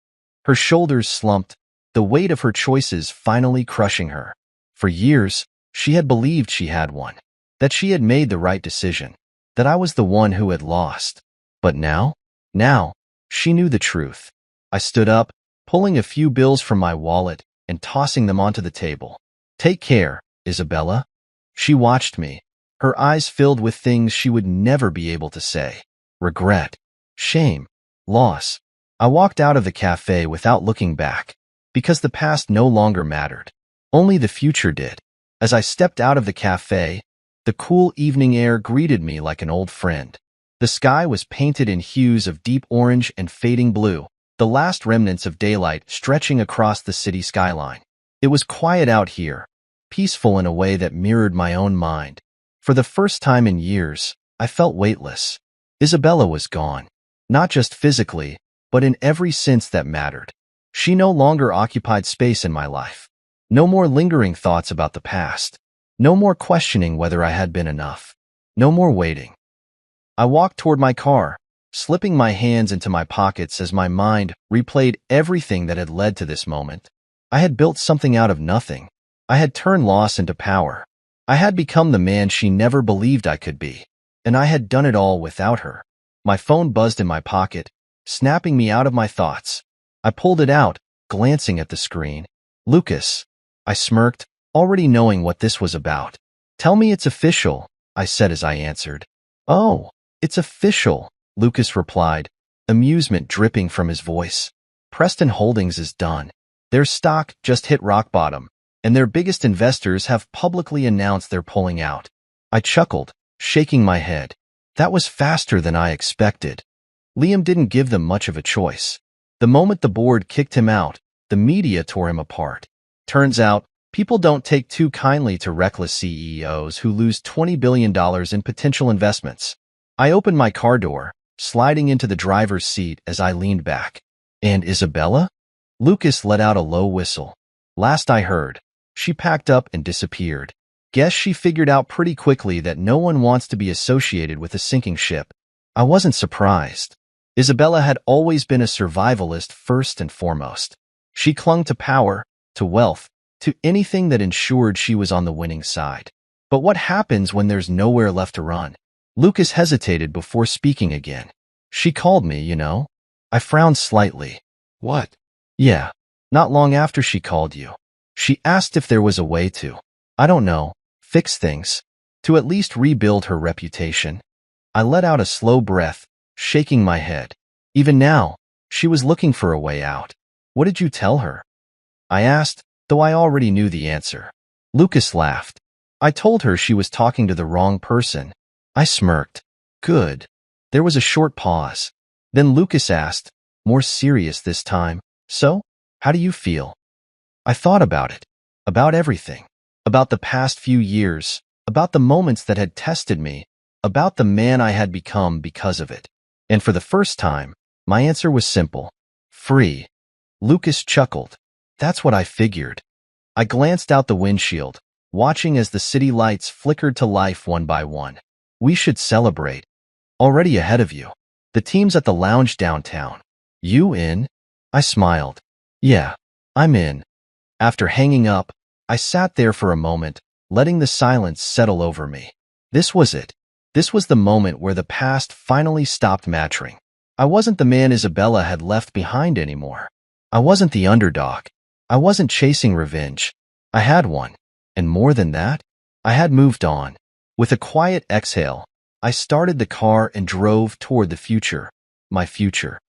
Her shoulders slumped, the weight of her choices finally crushing her. For years, she had believed she had won, that she had made the right decision, that I was the one who had lost. But now, she knew the truth. I stood up, pulling a few bills from my wallet and tossing them onto the table. "Take care, Isabella." She watched me, her eyes filled with things she would never be able to say. Regret, shame, loss. I walked out of the cafe without looking back, because the past no longer mattered. Only the future did. As I stepped out of the cafe, the cool evening air greeted me like an old friend. The sky was painted in hues of deep orange and fading blue, the last remnants of daylight stretching across the city skyline. It was quiet out here, peaceful in a way that mirrored my own mind. For the first time in years, I felt weightless. Isabella was gone, not just physically, but in every sense that mattered. She no longer occupied space in my life. No more lingering thoughts about the past. No more questioning whether I had been enough. No more waiting. I walked toward my car, slipping my hands into my pockets as my mind replayed everything that had led to this moment. I had built something out of nothing. I had turned loss into power. I had become the man she never believed I could be. And I had done it all without her. My phone buzzed in my pocket, snapping me out of my thoughts. I pulled it out, glancing at the screen. Lucas. I smirked, already knowing what this was about. Tell me it's official, I said as I answered. Oh, it's official, Lucas replied, amusement dripping from his voice. Preston Holdings is done. Their stock just hit rock bottom, and their biggest investors have publicly announced they're pulling out. I chuckled, shaking my head. That was faster than I expected. Liam didn't give them much of a choice. The moment the board kicked him out, the media tore him apart. Turns out, people don't take too kindly to reckless CEOs who lose $20 billion in potential investments. I opened my car door, sliding into the driver's seat as I leaned back. And Isabella? Lucas let out a low whistle. Last I heard, she packed up and disappeared. Guess she figured out pretty quickly that no one wants to be associated with a sinking ship. I wasn't surprised. Isabella had always been a survivalist first and foremost. She clung to power, to wealth, to anything that ensured she was on the winning side. But what happens when there's nowhere left to run? Lucas hesitated before speaking again. She called me, you know. I frowned slightly. What? Yeah, not long after she called you. She asked if there was a way to, I don't know, fix things, to at least rebuild her reputation. I let out a slow breath, shaking my head. Even now, she was looking for a way out. What did you tell her? I asked, though I already knew the answer. Lucas laughed. I told her she was talking to the wrong person. I smirked. Good. There was a short pause. Then Lucas asked, more serious this time, so, how do you feel? I thought about it. About everything. About the past few years. About the moments that had tested me. About the man I had become because of it. And for the first time, my answer was simple. Free. Lucas chuckled. That's what I figured. I glanced out the windshield, watching as the city lights flickered to life one by one. We should celebrate. Already ahead of you. The team's at the lounge downtown. You in? I smiled. Yeah, I'm in. After hanging up, I sat there for a moment, letting the silence settle over me. This was it. This was the moment where the past finally stopped mattering. I wasn't the man Isabella had left behind anymore. I wasn't the underdog. I wasn't chasing revenge. I had one. And more than that, I had moved on. With a quiet exhale, I started the car and drove toward the future. My future.